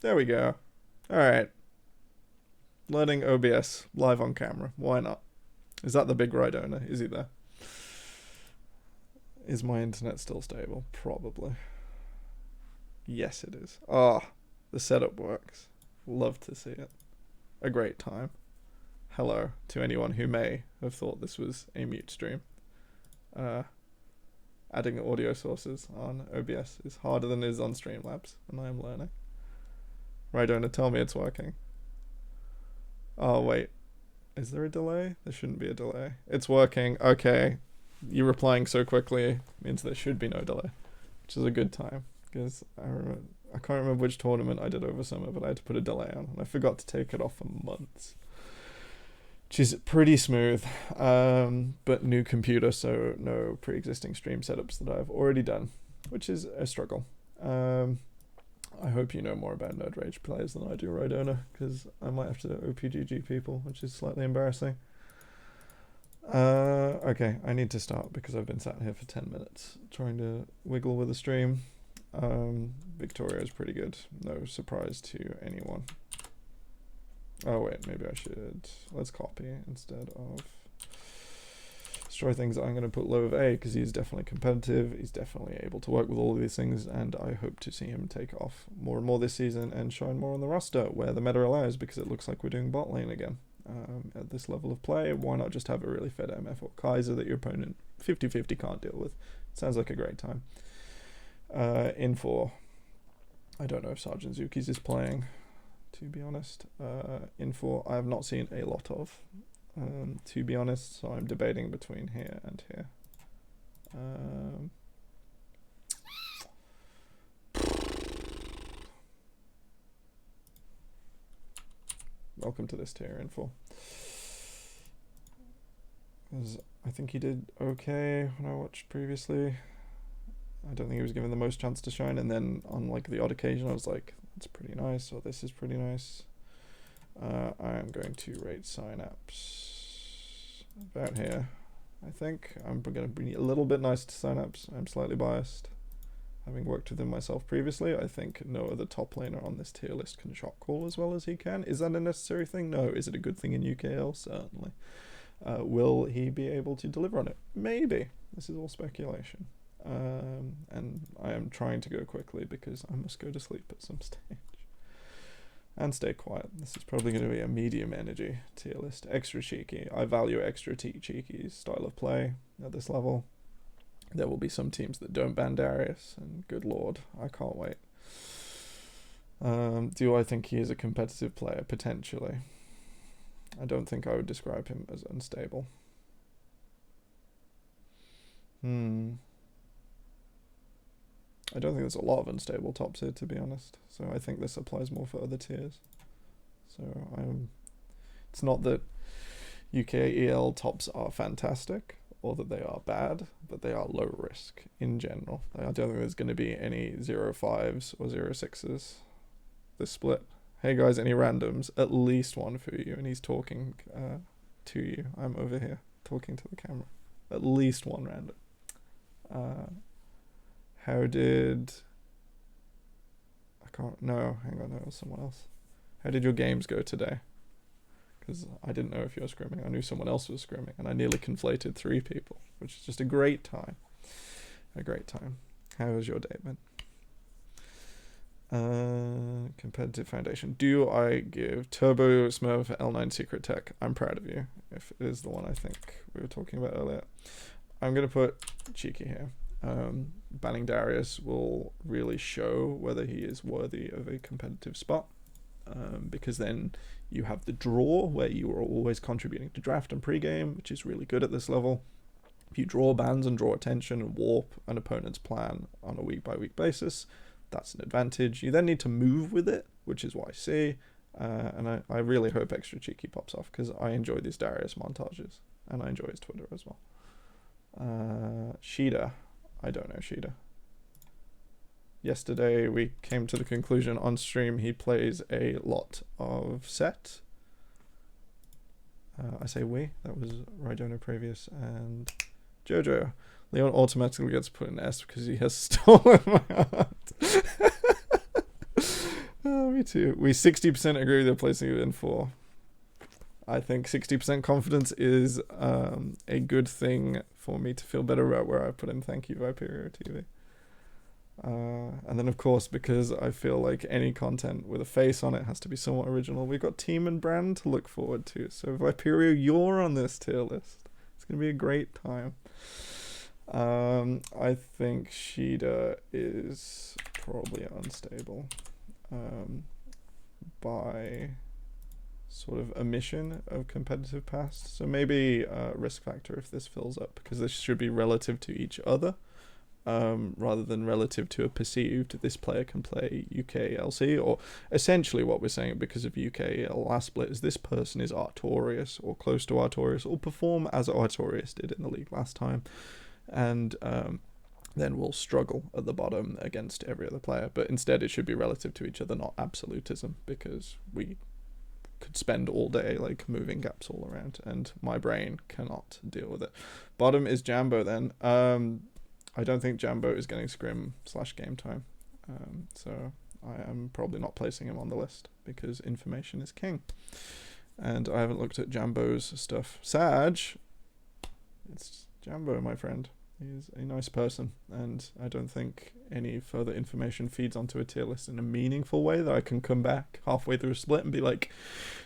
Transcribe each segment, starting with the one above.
There we go. Alright. Learning OBS live on camera. Why not? Is that the big right owner? Is he there? Is my internet still stable? Probably. Yes, it is. Ah, the setup works. Love to see it. A great time. Hello to anyone who may have thought this was a mute stream. Adding audio sources on OBS is harder than it is on Streamlabs, and I am learning. Right, owner, tell me it's working. Oh, wait. Is there a delay? There shouldn't be a delay. It's working. Okay. You replying so quickly means there should be no delay, which is a good time. Because I can't remember which tournament I did over summer, but I had to put a delay on, and I forgot to take it off for months. Which is pretty smooth, but new computer, so no pre-existing stream setups that I've already done, which is a struggle. I hope you know more about Nerd Rage players than I do, right, owner? Because I might have to OPGG people, which is slightly embarrassing. Okay, I need to start because I've been sat here for 10 minutes trying to wiggle with the stream. Victoria is pretty good. No surprise to anyone. Oh wait, maybe I should... Let's copy instead of... destroy things. I'm going to put low of A because he's definitely competitive. He's definitely able to work with all of these things, and I hope to see him take off more and more this season and shine more on the roster where the meta allows, because it looks like we're doing bot lane again. At this level of play, why not just have a really fed MF or Kaiser that your opponent 50-50 can't deal with? Sounds like a great time. In 4, I don't know if Sergeant Zuki's is playing, to be honest. In 4, I have not seen a lot of, to be honest, so I'm debating between here and here. Welcome to this tier info. Because I think he did okay when I watched previously. I don't think he was given the most chance to shine, and then on like the odd occasion I was like, that's pretty nice, or this is pretty nice. I am going to rate Synapse about here. I think I'm going to be a little bit nice to Synapse. I'm slightly biased. Having worked with him myself previously, I think no other top laner on this tier list can shot call as well as he can. Is that a necessary thing? No. Is it a good thing in UKL? Certainly. Will he be able to deliver on it? Maybe. This is all speculation. And I am trying to go quickly because I must go to sleep at some stage. And stay quiet. This is probably going to be a medium energy tier list. Extra cheeky. I value extra cheeky's style of play at this level. There will be some teams that don't ban Darius, and good lord, I can't wait. Do I think he is a competitive player? Potentially. I don't think I would describe him as unstable. I don't think there's a lot of unstable tops here, to be honest. So I think this applies more for other tiers. So it's not that UKEL tops are fantastic, or that they are bad, but they are low risk in general. I don't think there's going to be any 0.5s or 0.6s this split. Hey guys, any randoms? At least one for you. And he's talking to you. I'm over here talking to the camera. At least one random. How did... I can't... No, hang on, that was someone else. How did your games go today? Because I didn't know if you were scrimming. I knew someone else was scrimming, and I nearly conflated 3 people, which is just a great time. A great time. How was your day, man? Competitive Foundation. Do I give Turbo Smurf L9 Secret Tech? I'm proud of you, if it is the one I think we were talking about earlier. I'm going to put Cheeky here. Banning Darius will really show whether he is worthy of a competitive spot. Because then you have the draw where you are always contributing to draft and pregame, which is really good at this level. If you draw bans and draw attention and warp an opponent's plan on a week-by-week basis, that's an advantage. You then need to move with it, which is what I see. And I really hope Extra Cheeky pops off, because I enjoy these Darius montages, and I enjoy his Twitter as well. Sheeta. I don't know Sheeta. Yesterday we came to the conclusion on stream he plays a lot of set. I say we, that was Rydona previous, and Jojo. Leon automatically gets put in S because he has stolen my heart. Oh, me too. We 60% agree they're placing it in 4. I think 60% confidence is a good thing for me to feel better about where I put in. Thank you, Viperio TV. And then, of course, because I feel like any content with a face on it has to be somewhat original, we've got team and brand to look forward to. So, Viperio, you're on this tier list. It's going to be a great time. I think Shida is probably unstable by sort of omission of competitive past. So maybe risk factor if this fills up, because this should be relative to each other rather than relative to a perceived this player can play UKLC, or essentially what we're saying because of UKEL last split is this person is Artorias or close to Artorias or perform as Artorias did in the league last time, and then we'll struggle at the bottom against every other player. But instead it should be relative to each other, not absolutism, because we could spend all day like moving gaps all around and my brain cannot deal with it. Bottom is Jambo then. I don't think Jambo is getting scrim/game time, so I am probably not placing him on the list because information is king, and I haven't looked at Jambo's stuff. Sag, it's Jambo, my friend. He's a nice person, and I don't think any further information feeds onto a tier list in a meaningful way that I can come back halfway through a split and be like,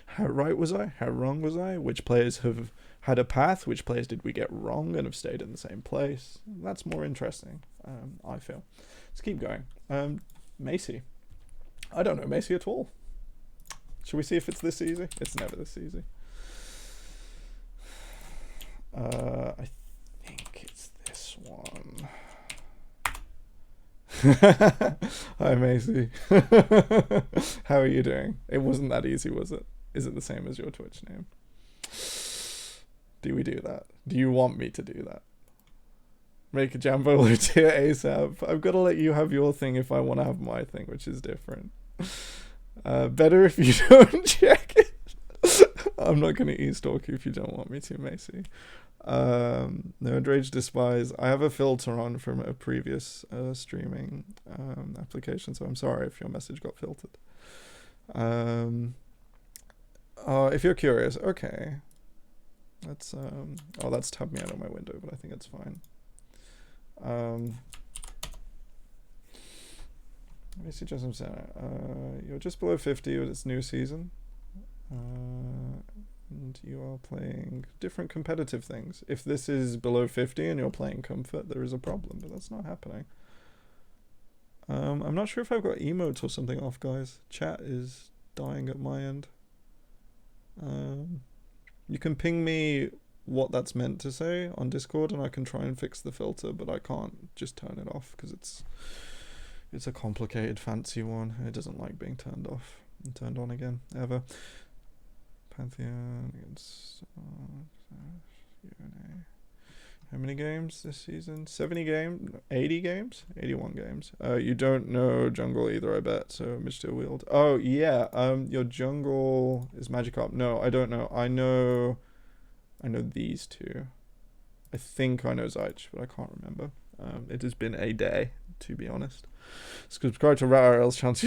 how right was I? How wrong was I? Which players have had a path? Which players did we get wrong and have stayed in the same place? That's more interesting, I feel. Let's keep going. Macy. I don't know Macy at all. Should we see if it's this easy? It's never this easy. I think it's this one. Hi Macy. How are you doing? It wasn't that easy, was it? Is it the same as your Twitch name? Do we do that? Do you want me to do that? Make a Jambo low tier ASAP. I've got to let you have your thing if I want to have my thing, which is different. Better if you don't check it. I'm not going to e-stalk you if you don't want me to, Macy. No Rage Despise. I have a filter on from a previous streaming application, so I'm sorry if your message got filtered. If you're curious, okay. That's that's tabbed me out of my window, but I think it's fine. Macy Jessup Center. You're just below 50 with its new season. And you are playing different competitive things. If this is below 50 and you're playing comfort, there is a problem, but that's not happening. I'm not sure if I've got emotes or something off, guys. Chat is dying at my end. You can ping me what that's meant to say on Discord and I can try and fix the filter, but I can't just turn it off because it's a complicated, fancy one. It doesn't like being turned off and turned on again, ever. Pantheon against UNA. How many games this season? 70 games? 80 games? 81 games. You don't know jungle either, I bet. So Mr. Wield. Oh yeah. Your jungle is Magikarp. No, I don't know. I know these two. I think I know Zych, but I can't remember. It has been a day, to be honest. Subscribe to RatIRL's chance.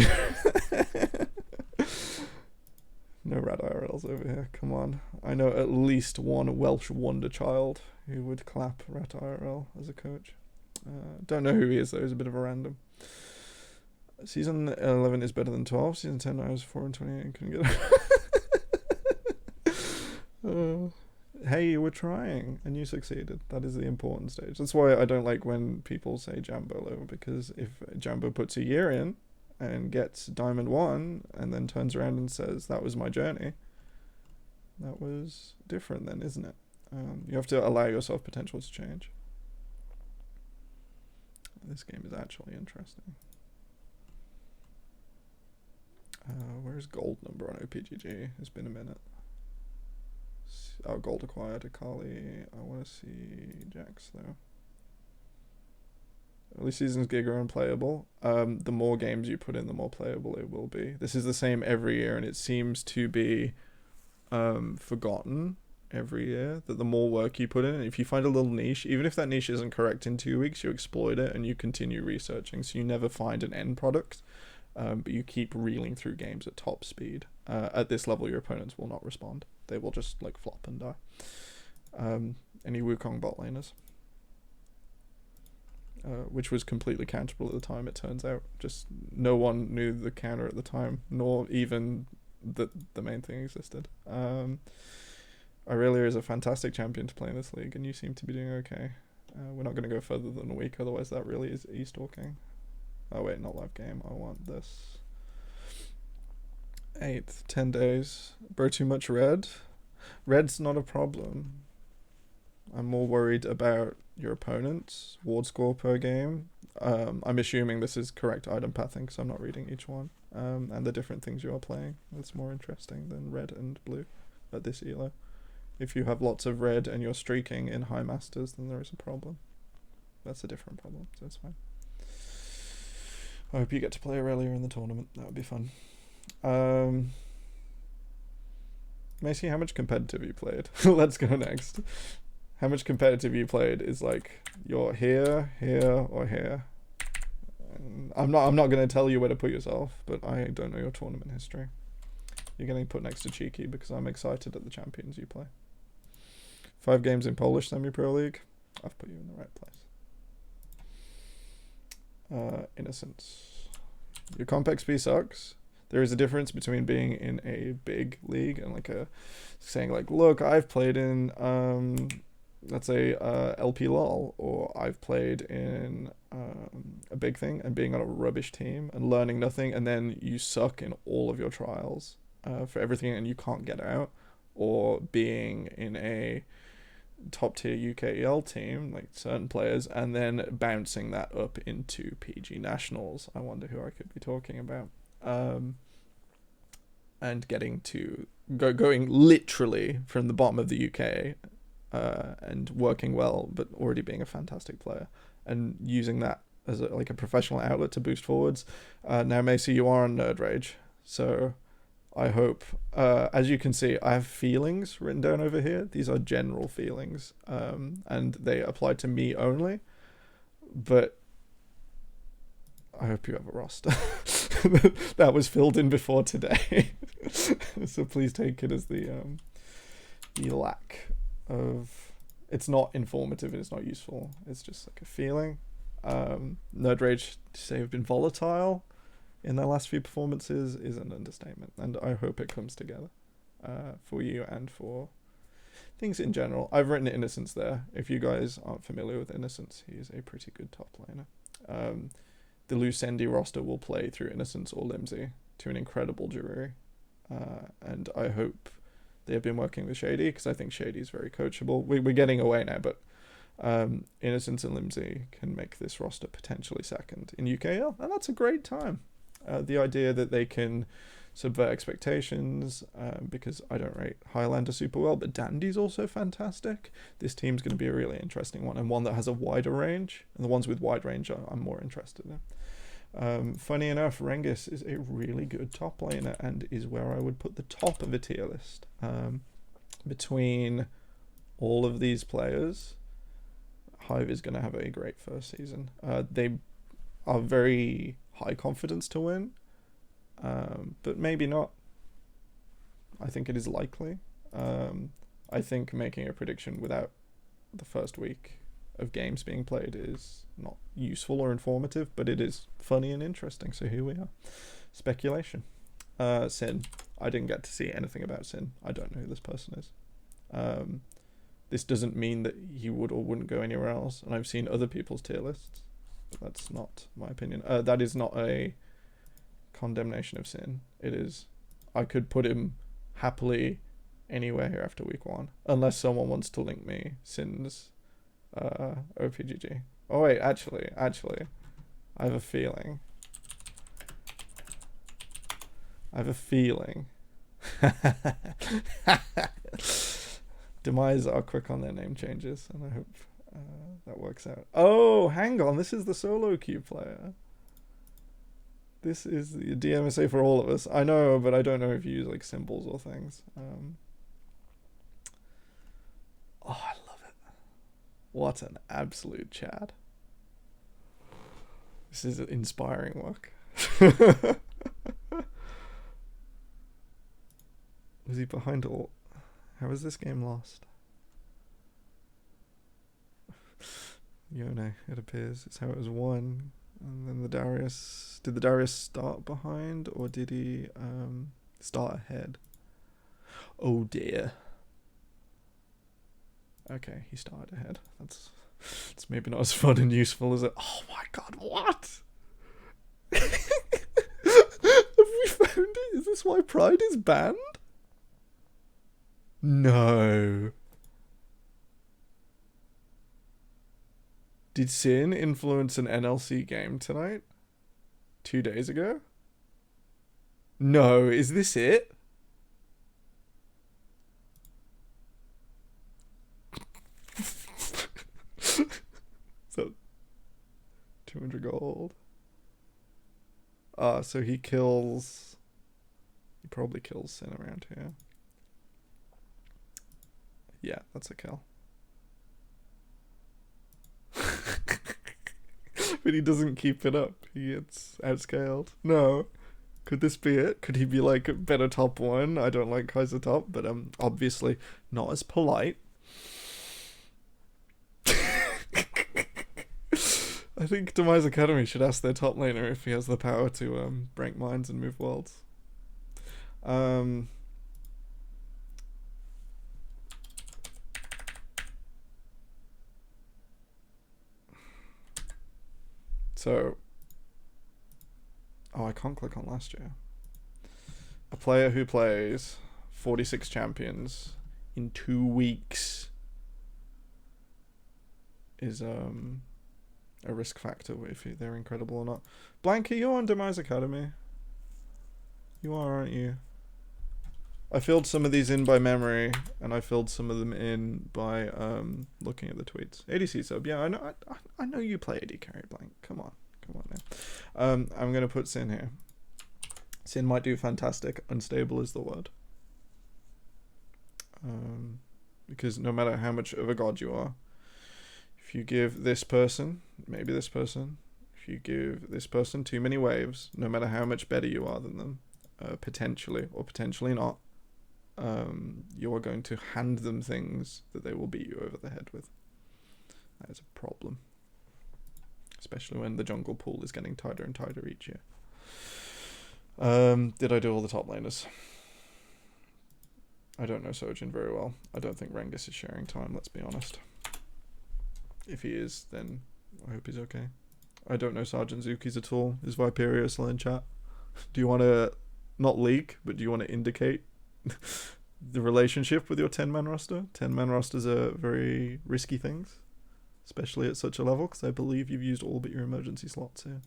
No Rad IRLs over here, come on. I know at least one Welsh wonder child who would clap Rat IRL as a coach. Don't know who he is though, he's a bit of a random. Season 11 is better than 12. Season 10 I was 4 and 28 and couldn't get it. Hey, you were trying and you succeeded. That is the important stage. That's why I don't like when people say Jambo low, because if Jambo puts a year in and gets Diamond 1 and then turns around and says that was my journey, that was different then, isn't it? You have to allow yourself potential to change. This game is actually interesting. Where's gold number on OPGG? It's been a minute. Oh, gold acquired Akali. I want to see Jax though. Early season's Giga unplayable. The more games you put in, the more playable it will be. This is the same every year, and it seems to be forgotten every year that the more work you put in, if you find a little niche, even if that niche isn't correct in 2 weeks, you exploit it and you continue researching, so you never find an end product. but you keep reeling through games at top speed. At this level, your opponents will not respond. They will just like flop and die. Any Wukong bot laners, which was completely counterable at the time. It turns out, just no one knew the counter at the time, nor even that the main thing existed. Aurelia is a fantastic champion to play in this league, and you seem to be doing okay. We're not going to go further than a week, otherwise that really is e-stalking. Oh wait, not live game. I want this. 8th, 10 days. Bro, too much red? Red's not a problem. I'm more worried about your opponent's ward score per game. I'm assuming this is correct item pathing because I'm not reading each one. And the different things you are playing. That's more interesting than red and blue at this elo. If you have lots of red and you're streaking in high masters, then there is a problem. That's a different problem, so it's fine. I hope you get to play Aurelia in the tournament. That would be fun. Macy, how much competitive you played? Let's go next. How much competitive you played is like you're here, here, or here. I'm not going to tell you where to put yourself, but I don't know your tournament history. You're getting put next to Cheeky because I'm excited at the champions you play. 5 games in Polish Semi-Pro League. I've put you in the right place. Innocence. Your comp XP sucks. There is a difference between being in a big league and like saying like, look, I've played in let's say LP LOL, or I've played in a big thing, and being on a rubbish team and learning nothing, and then you suck in all of your trials for everything and you can't get out, or being in a top tier UKEL team, like certain players, and then bouncing that up into PG Nationals. I wonder who I could be talking about. And getting to going literally from the bottom of the UK and working well, but already being a fantastic player and using that as a professional outlet to boost forwards. Now, Macy, you are on Nerd Rage, so I hope, as you can see, I have feelings written down over here. These are general feelings, and they apply to me only, but I hope you have a roster that was filled in before today. So please take it as the lack of... It's not informative and it's not useful. It's just like a feeling. Nerd Rage to say have been volatile in their last few performances is an understatement, and I hope it comes together for you and for things in general. I've written Innocence there. If you guys aren't familiar with Innocence, he is a pretty good top laner. The Lucendi roster will play through Innocence or Limsey to an incredible jury, and I hope they have been working with Shady, because I think Shady is very coachable. We're getting away now, but Innocence and Limsey can make this roster potentially second in UKL, and that's a great time. The idea that they can subvert expectations, because I don't rate Highlander super well, but Dandy's also fantastic. This team's going to be a really interesting one, and one that has a wider range, and the ones with wide range I'm more interested in. Funny enough, Rengis is a really good top laner and is where I would put the top of a tier list. Between all of these players, Hive is going to have a great first season. They are very high confidence to win, but maybe not. I think it is likely. I think making a prediction without the first week of games being played is not useful or informative, but it is funny and interesting, so here we are. Speculation. Sin. I didn't get to see anything about Sin. I don't know who this person is. This doesn't mean that he would or wouldn't go anywhere else, and I've seen other people's tier lists, but that's not my opinion. That is not a condemnation of Sin. It is, I could put him happily anywhere here after week 1, unless someone wants to link me Sin's OPGG. Oh wait, actually, I have a feeling. Demise are quick on their name changes, and I hope that works out. Oh, hang on, this is the solo queue player. This is the DMSA for all of us. I know, but I don't know if you use like symbols or things. Oh, I love it. What an absolute Chad. This is inspiring work. Was he behind all? How was this game lost? Yone, it appears. It's how it was won. And then the Darius... Did the Darius start behind, or did he start ahead? Oh dear. Okay, he started ahead. That's maybe not as fun and useful as it... Oh my god, what? Have we found it? Is this why Pride is banned? No. Did Sin influence an NLC game tonight? 2 days ago? No, is this it? So 200 gold. So he kills... He probably kills Sin around here. Yeah, that's a kill. But he doesn't keep it up. He gets outscaled. No. Could this be it? Could he be like better top one? I don't like Kaiser top, but obviously not as polite. I think Demise Academy should ask their top laner if he has the power to break minds and move worlds. So, I can't click on last year. A player who plays 46 champions in 2 weeks is a risk factor if they're incredible or not. Blanky, you're on Demise Academy. You are, aren't you? I filled some of these in by memory, and I filled some of them in by looking at the tweets. ADC sub, yeah, I know you play AD carry, Blank. Come on now. I'm gonna put Sin here. Sin might do fantastic. Unstable is the word. Because no matter how much of a god you are, if you give this person, maybe this person, if you give this person too many waves, no matter how much better you are than them, potentially or potentially not, you are going to hand them things that they will beat you over the head with. That is a problem. Especially when the jungle pool is getting tighter and tighter each year. Did I do all the top laners? I don't know Sojin very well. I don't think Rengus is sharing time, let's be honest. If he is, then I hope he's okay. I don't know Sergeant Zuki's at all. Is Viperia still in chat? Do you want to, not leak, but do you want to indicate the relationship with your 10-man roster? 10-man rosters are very risky things, especially at such a level, because I believe you've used all but your emergency slots here.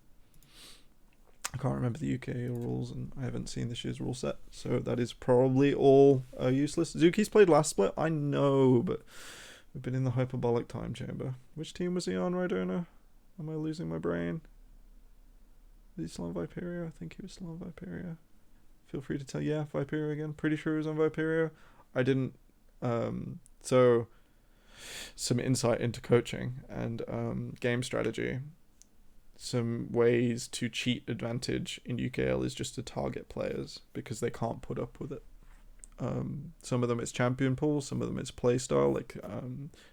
I can't remember the UKEL rules, and I haven't seen this year's rule set, so that is probably all useless. Zuki's played last split, I know, but we've been in the hyperbolic time chamber. Which team was he on, Rydona? Am I losing my brain? Is he still on Viperia? I think he was still on Viperia. Feel free to tell. Yeah, Viperia again. Pretty sure he was on Viperia. I didn't. So, some insight into coaching and game strategy. Some ways to cheat advantage in UKEL is just to target players because they can't put up with it. Some of them it's champion pool, some of them it's play style. Like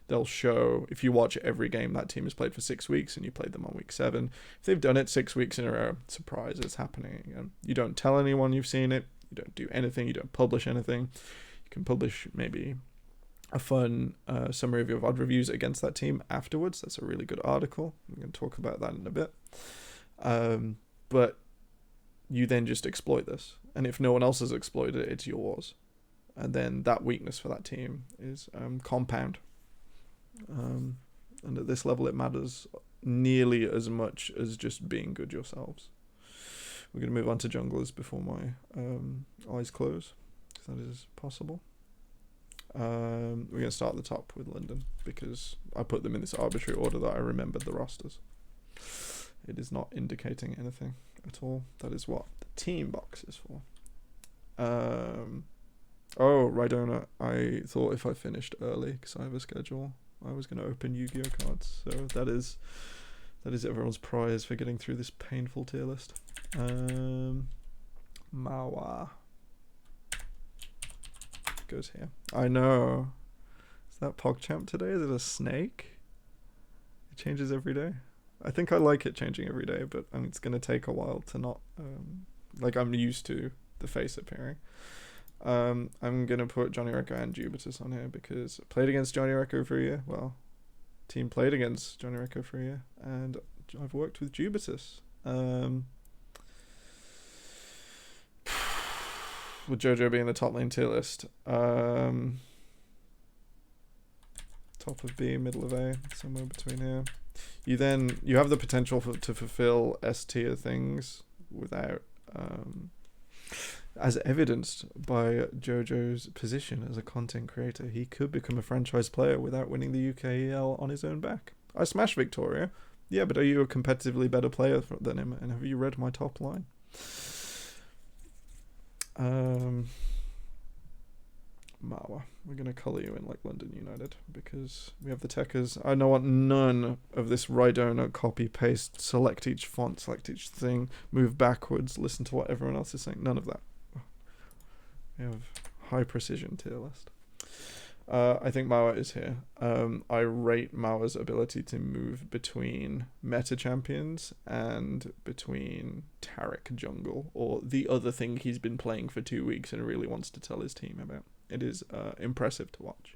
they'll show, if you watch every game that team has played for 6 weeks and you played them on week 7, if they've done it 6 weeks in a row, surprise, it's happening. You don't tell anyone you've seen it, you don't do anything, you don't publish anything. You can publish maybe a fun summary of your VOD reviews against that team afterwards. That's a really good article. I'm going to talk about that in a bit. But you then just exploit this, and if no one else has exploited it, it's yours. And then that weakness for that team is compound. And at this level, it matters nearly as much as just being good yourselves. We're going to move on to junglers before my eyes close, if that is possible. We're going to start at the top with Linden, because I put them in this arbitrary order that I remembered the rosters. It is not indicating anything at all. That is what the team box is for. Oh, Rydona, I thought if I finished early, because I have a schedule, I was going to open Yu-Gi-Oh cards. So that is everyone's prize for getting through this painful tier list. Mawa. goes here. I know. Is that PogChamp today? Is it a snake? It changes every day. I think I like it changing every day, but it's going to take a while to not... like, I'm used to the face appearing. I'm going to put Johnny Recco and Jubitus on here because I played against Johnny Recco for a year. Well, team played against Johnny Recco for a year, and I've worked with Jubitus. With Jojo being the top lane tier list. Top of B, middle of A, somewhere between here. You have the potential to fulfill S tier things without, as evidenced by Jojo's position as a content creator. He could become a franchise player without winning the UKEL on his own back. I smashed Victoria. Yeah, but are you a competitively better player than him? And have you read my top line? Marwa. We're going to colour you in like London United because we have the techers. I don't want none of this Rhydona copy paste, select each font, select each thing, move backwards, listen to what everyone else is saying. None of that. We have high precision tier list. I think Marwa is here. I rate Marwa's ability to move between meta champions and between Taric jungle, or the other thing he's been playing for 2 weeks and really wants to tell his team about. It is impressive to watch.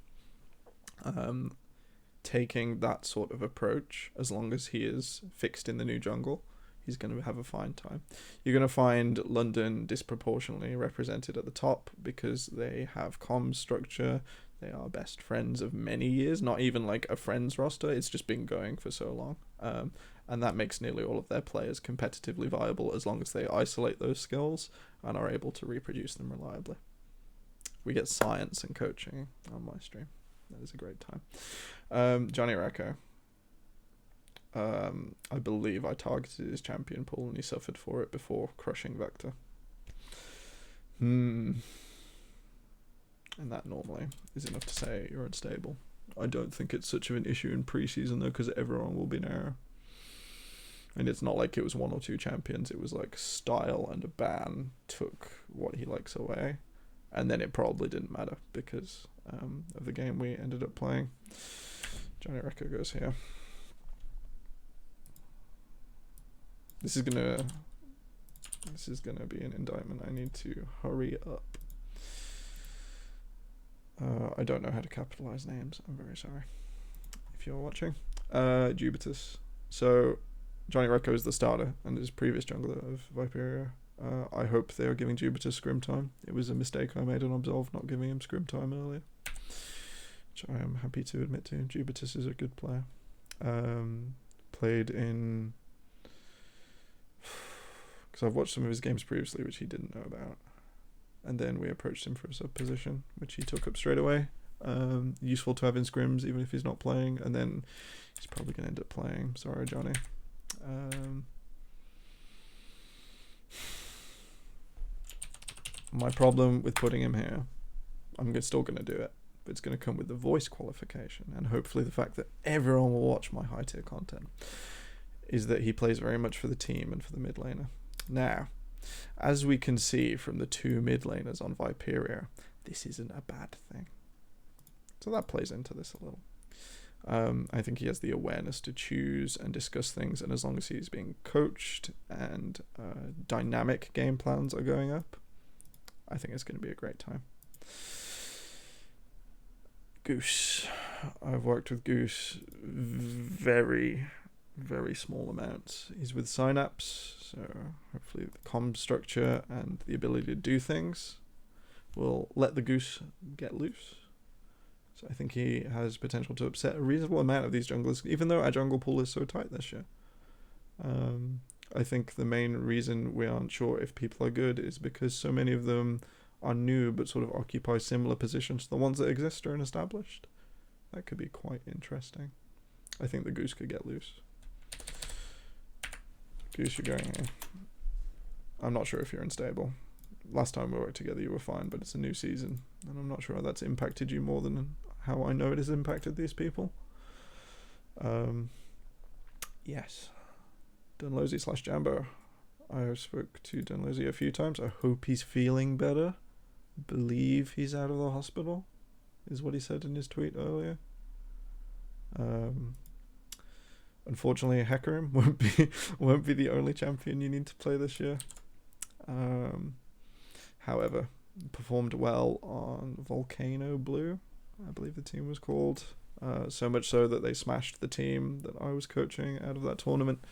Taking that sort of approach, as long as he is fixed in the new jungle, he's going to have a fine time. You're going to find London disproportionately represented at the top because they have comms structure. They are best friends of many years, not even like a friends roster. It's just been going for so long. And that makes nearly all of their players competitively viable as long as they isolate those skills and are able to reproduce them reliably. We get science and coaching on my stream. That is a great time. Johnny Recco. I believe I targeted his champion pool and he suffered for it before crushing Vector. And that normally is enough to say you're unstable. I don't think it's such of an issue in preseason though, because everyone will be narrow. And it's not like it was 1 or 2 champions. It was like style and a ban took what he likes away. And then it probably didn't matter because of the game we ended up playing. Johnny Recco goes here. This is gonna be an indictment. I need to hurry up. I don't know how to capitalize names. I'm very sorry. If you're watching. Jubitus. So, Johnny Recco is the starter and is previous jungler of Viperia. I hope they are giving Jubitus scrim time. It was a mistake I made on Absolve not giving him scrim time earlier. Which I am happy to admit to. Jubitus is a good player. Played in... Because I've watched some of his games previously, which he didn't know about. And then we approached him for a sub position, which he took up straight away. Useful to have in scrims, even if he's not playing. And then he's probably going to end up playing. Sorry, Johnny. My problem with putting him here, I'm still going to do it, but it's going to come with the voice qualification. And hopefully the fact that everyone will watch my high tier content is that he plays very much for the team and for the mid laner. Now, as we can see from the 2 mid laners on Viperia, this isn't a bad thing. So that plays into this a little. I think he has the awareness to choose and discuss things, and as long as he's being coached and dynamic game plans are going up, I think it's going to be a great time. Goose. I've worked with Goose very, very small amounts. He's with Synapse, so hopefully the comm structure and the ability to do things will let the Goose get loose. So I think he has potential to upset a reasonable amount of these junglers, even though our jungle pool is so tight this year. I think the main reason we aren't sure if people are good is because so many of them are new but sort of occupy similar positions to the ones that exist or are established. That could be quite interesting. I think the Goose could get loose. Goose, you're going here. I'm not sure if you're unstable. Last time we worked together you were fine, but it's a new season, and I'm not sure how that's impacted you more than how I know it has impacted these people. Yes. Dunlozy/Jambo. I spoke to Dunlozy a few times. I hope he's feeling better. believe he's out of the hospital, is what he said in his tweet earlier. Unfortunately, Hecarim won't be the only champion you need to play this year. However, performed well on Volcano Blue, I believe the team was called. So much so that they smashed the team that I was coaching out of that tournament,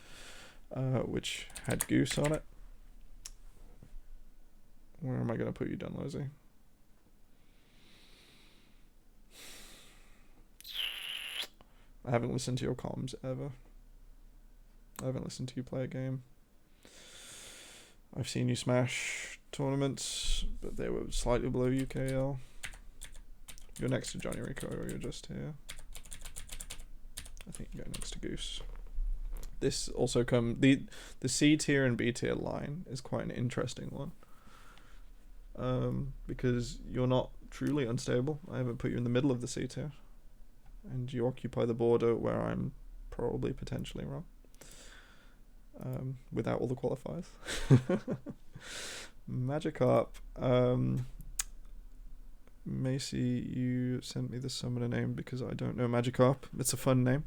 which had Goose on it. Where am I going to put you, Dunlosey? I haven't listened to your comms ever. I haven't listened to you play a game. I've seen you smash tournaments, but they were slightly below UKEL. You're next to Johnny Rico, or you're just here. I think you go next to Goose. This also the C tier and B tier line is quite an interesting one. Because you're not truly unstable. I haven't put you in the middle of the C tier. And you occupy the border where I'm probably potentially wrong. Without all the qualifiers. Magikarp. Macy, you sent me the summoner name because I don't know Magikarp. It's a fun name.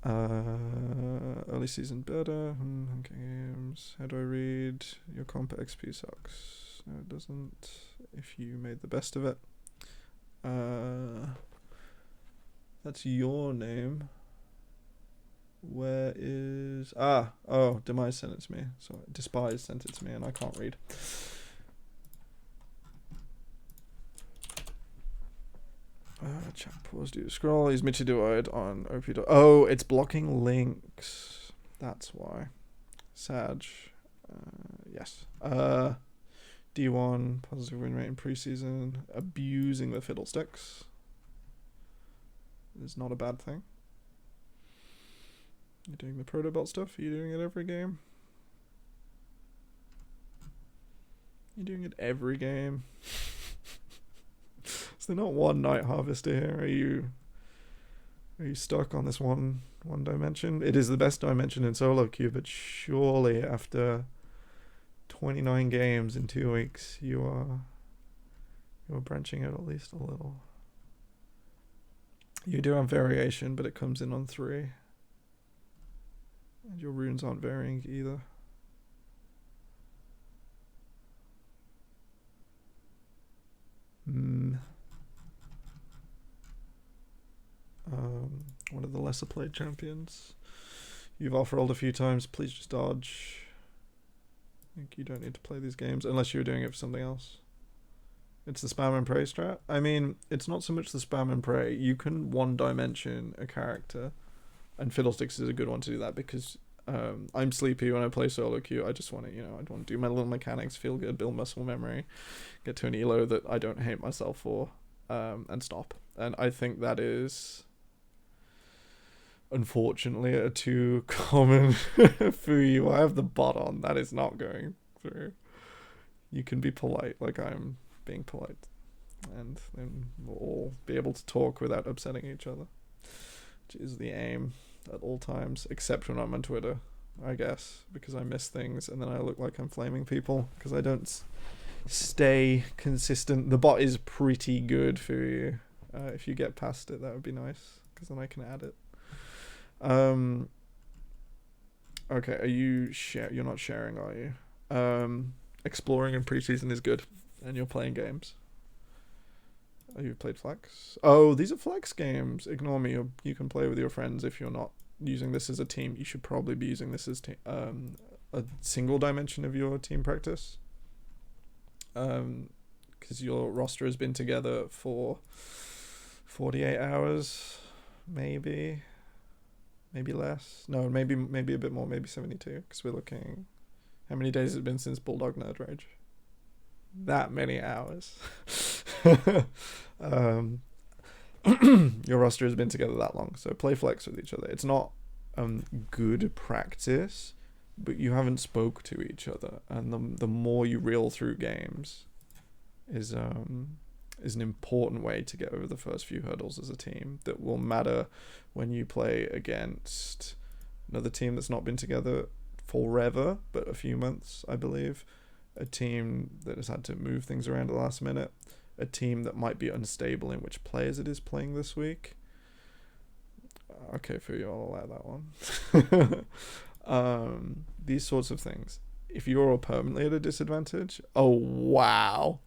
Early season beta. Games. How do I read? Your comp XP sucks. No, it doesn't. If you made the best of it. That's your name. Where is... Demise sent it to me. So Despise sent it to me and I can't read. Chat pause, do scroll. He's Michidoid on OP. Oh, it's blocking links. That's why. Sag. Yes. D1, positive win rate in preseason. Abusing the fiddlesticks is not a bad thing. You're doing the Protobelt stuff? Are you doing it every game? You're doing it every game? Is there not one Night Harvester here? Are you stuck on this one dimension? It is the best dimension in solo queue, but surely after 29 games in 2 weeks, you are branching out at least a little. You do have variation, but it comes in on 3. And your runes aren't varying either. One of the lesser played champions. You've off-rolled a few times. Please just dodge. I think you don't need to play these games unless you're doing it for something else. It's the spam and pray strat. I mean, it's not so much the spam and pray. You can one-dimension a character, and Fiddlesticks is a good one to do that because I'm sleepy when I play solo queue. I just want to, I want to do my little mechanics, feel good, build muscle memory, get to an elo that I don't hate myself for, and stop. And I think that is, unfortunately, a too common Fuyu. I have the bot on. That is not going through. You can be polite, like I'm being polite, and then we'll all be able to talk without upsetting each other, which is the aim at all times, except when I'm on Twitter, I guess, because I miss things and then I look like I'm flaming people because I don't stay consistent. The bot is pretty good for you. If you get past it, that would be nice because then I can add it. Okay, are you you're not sharing, are you? Exploring in preseason is good, and you're playing games. Oh, you've played Flex? Oh, these are Flex games. Ignore me. You can play with your friends if you're not using this as a team. You should probably be using this as a single dimension of your team practice. Because your roster has been together for 48 hours, maybe less. No, maybe a bit more, maybe 72. Because we're looking. How many days has it been since Bulldog Nerd Rage? That many hours. Your roster has been together that long, so play Flex with each other. It's not good practice, but you haven't spoke to each other, and the more you reel through games is an important way to get over the first few hurdles as a team that will matter when you play against another team that's not been together forever, but a few months, I believe. a team that has had to move things around at the last minute, a team that might be unstable in which players it is playing this week. Okay, for you, I'll allow that one. These sorts of things. If you're all permanently at a disadvantage, oh wow,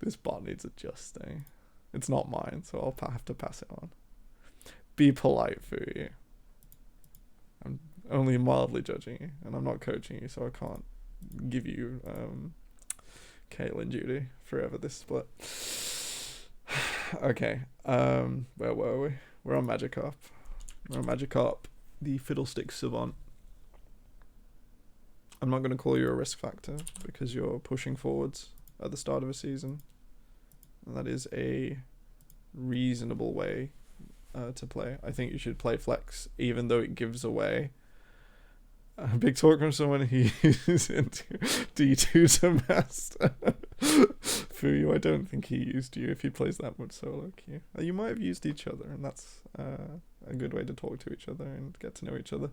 this bot needs adjusting. It's not mine, so I'll have to pass it on. Be polite, for you. I'm only mildly judging you, and I'm not coaching you, so I can't give you Caitlyn duty forever this split. Okay, where were we? We're on Magikarp. The Fiddlestick Savant. I'm not going to call you a risk factor because you're pushing forwards at the start of a season. And that is a reasonable way to play. I think you should play flex, even though it gives away a big talk from someone who's into D2 to master. Fuyu, I don't think he used you if he plays that much solo queue. You might have used each other, and that's a good way to talk to each other and get to know each other.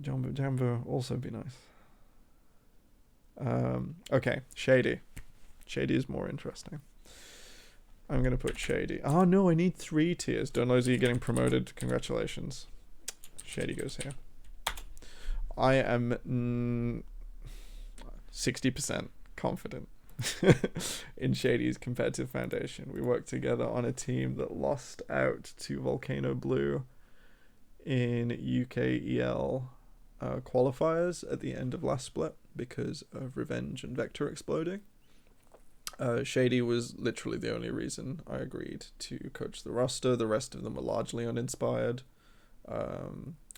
Jambo also be nice. Okay, Shady. Shady is more interesting. I'm going to put Shady. Oh no, I need 3 tiers. Don't lose, you getting promoted. Shady goes here. I am 60% confident in Shady's competitive foundation. We worked together on a team that lost out to Volcano Blue in UKEL qualifiers at the end of last split because of Revenge and Vector exploding. Shady was literally the only reason I agreed to coach the roster. The rest of them were largely uninspired.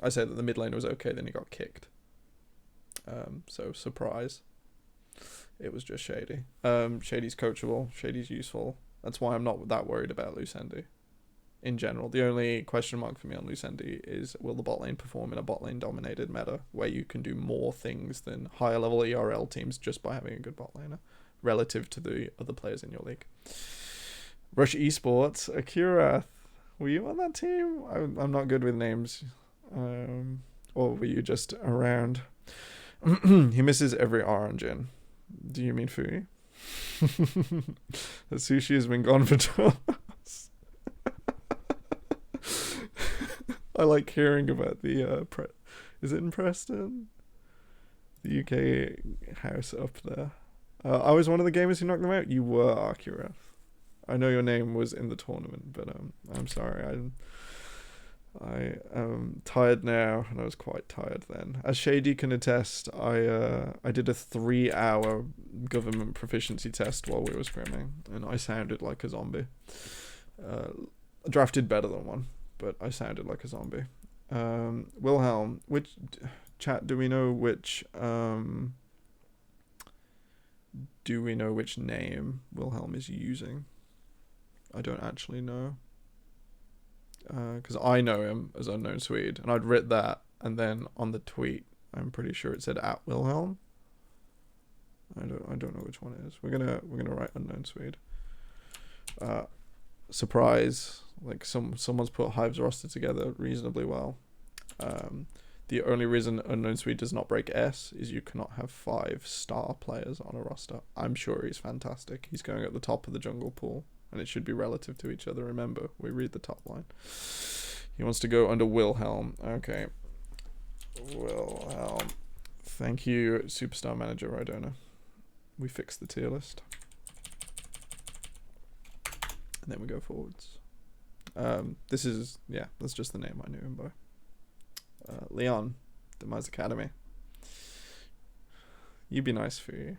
I said that the mid lane was okay, then he got kicked. So surprise. It was just Shady. Shady's coachable. Shady's useful. That's why I'm not that worried about Lucendi. In general, the only question mark for me on Lucendi is, will the bot lane perform in a bot lane dominated meta where you can do more things than higher level ERL teams just by having a good bot laner relative to the other players in your league. Rush Esports, Akira, were you on that team? I'm not good with names. Or were you just around? He misses every orange in. Do you mean Fui? The sushi has been gone for 12 hours. I like hearing about the is it in Preston? The UK house up there. I was one of the gamers who knocked them out. You were Akira. I know your name was in the tournament, but I'm sorry. I am tired now, and I was quite tired then. As Shady can attest, I did a 3-hour government proficiency test while we were scrimming, and I sounded like a zombie. Drafted better than one, but I sounded like a zombie. Wilhelm, which chat do we know which name Wilhelm is using? I don't actually know. Because I know him as Unknown Swede, and I'd writ that, and then on the tweet, I'm pretty sure it said @Wilhelm. I don't know which one it is. We're gonna write Unknown Swede. Surprise! Like someone's put Hive's roster together reasonably well. The only reason Unknown Swede does not break S is you cannot have 5-star players on a roster. I'm sure he's fantastic. He's going at the top of the jungle pool, and it should be relative to each other. Remember, we read the top line. He wants to go under Wilhelm. Okay. Wilhelm. Thank you, Superstar Manager Rydona. We fixed the tier list. And then we go forwards. That's just the name I knew him by. Leon, Demise Academy. You be nice for you.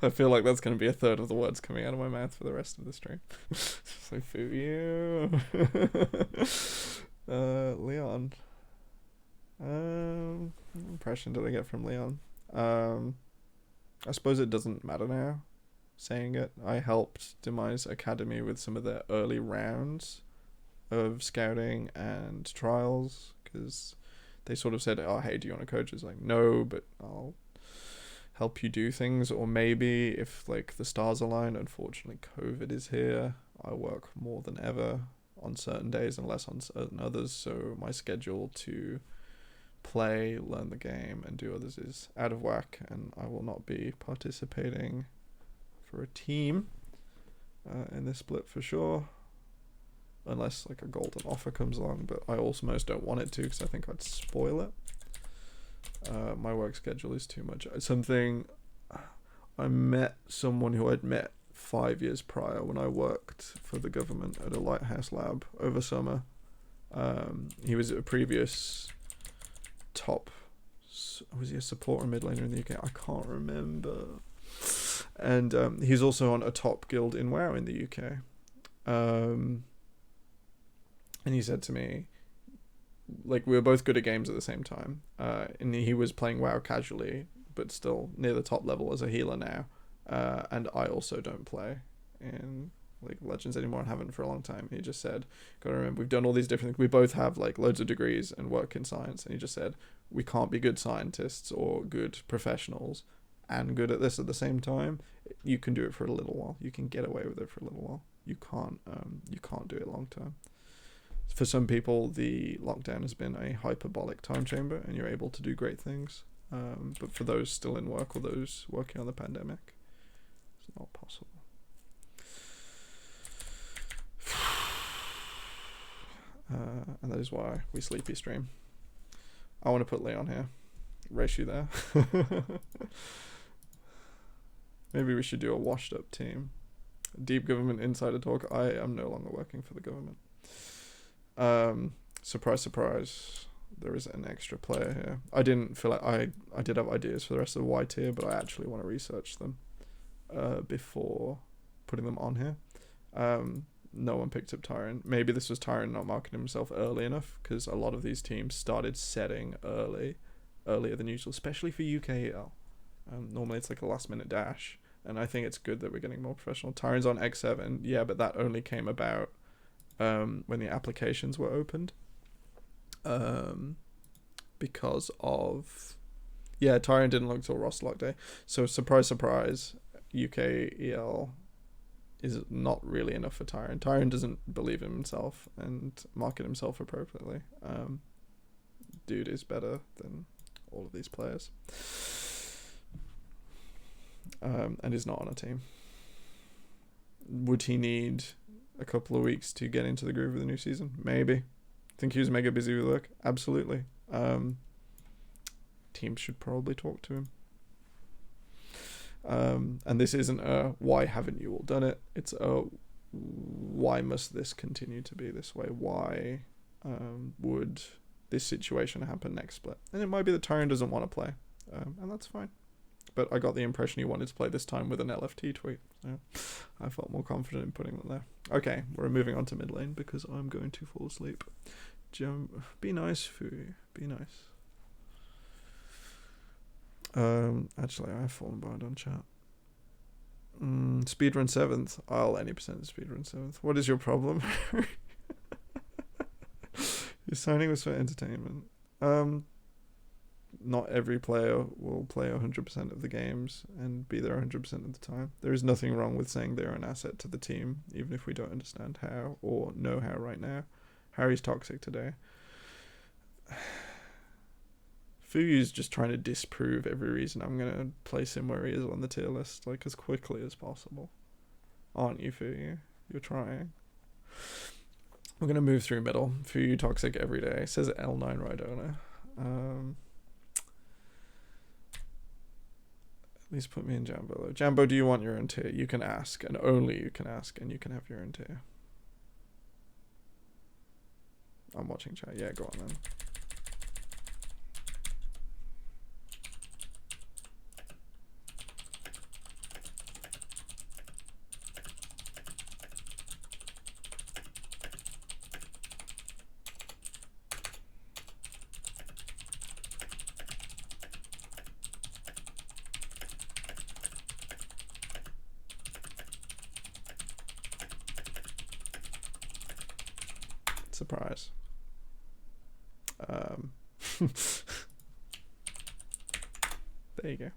I feel like that's going to be a third of the words coming out of my mouth for the rest of the stream. So for you. Leon. Impression did I get from Leon? I suppose it doesn't matter now saying it. I helped Demise Academy with some of their early rounds of scouting and trials because they sort of said, oh, hey, do you want to coach? It's like, no, but I'll help you do things. Or maybe if like the stars align, unfortunately COVID is here, I work more than ever on certain days and less on certain others, so my schedule to play, learn the game, and do others is out of whack, and I will not be participating for a team in this split for sure, unless like a golden offer comes along, but I almost don't want it to because I think I'd spoil it. My work schedule is too much. I met someone who I'd met 5 years prior when I worked for the government at a lighthouse lab over summer. He was a previous top, was he a support or mid laner in the UK? I can't remember. And he's also on a top guild in WoW in the UK. And he said to me, like, we were both good at games at the same time. And he was playing WoW casually, but still near the top level as a healer now. And I also don't play in like Legends anymore and haven't for a long time. He just said, gotta remember, we've done all these different things. We both have like loads of degrees and work in science. And he just said, we can't be good scientists or good professionals and good at this at the same time. You can do it for a little while. You can get away with it for a little while. You can't do it long term. For some people, the lockdown has been a hyperbolic time chamber and you're able to do great things. But for those still in work or those working on the pandemic, it's not possible. And that is why we sleepy stream. I want to put Leon here. Race you there. Maybe we should do a washed up team. Deep government insider talk. I am no longer working for the government. Surprise, surprise. There is an extra player here. I didn't feel like I did have ideas for the rest of the Y tier, but I actually want to research them before putting them on here. No one picked up Tyron. Maybe this was Tyron not marketing himself early enough, because a lot of these teams started setting earlier than usual, especially for UKEL. Normally it's like a last minute dash, and I think it's good that we're getting more professional. Tyron's on X7, yeah, but that only came about when the applications were opened. Because of... Yeah, Tyron didn't look till roster lock day. So surprise, surprise, UKEL is not really enough for Tyron. Tyron doesn't believe in himself and market himself appropriately. Dude is better than all of these players. And is not on a team. Would he need a couple of weeks to get into the groove of the new season? Maybe. Think he was mega busy with work? Absolutely. Teams should probably talk to him. And this isn't a why haven't you all done it? It's a why must this continue to be this way? Why would this situation happen next split? And it might be that Tyron doesn't want to play, and that's fine. But I got the impression he wanted to play this time with an LFT tweet. So I felt more confident in putting them there. Okay, we're moving on to mid lane because I'm going to fall asleep. Be nice, Fu. Be nice. Actually, I have fallen behind on chat. Speedrun 7th. I'll any percent speedrun 7th. What is your problem? Your signing was for entertainment. Not every player will play 100% of the games and be there 100% of the time. There is nothing wrong with saying they're an asset to the team, even if we don't understand how or know how right now. Harry's toxic today. Fuyu's just trying to disprove every reason I'm going to place him where he is on the tier list, like, as quickly as possible. Aren't you, Fuyu? You're trying. We're going to move through middle. Fuyu toxic every day. Says L9 Rhydona. At least put me in Jambo, though. Jambo, do you want your own tier? You can ask, and only you can ask, and you can have your own tier. I'm watching chat. Yeah, go on then. Surprise. There you go.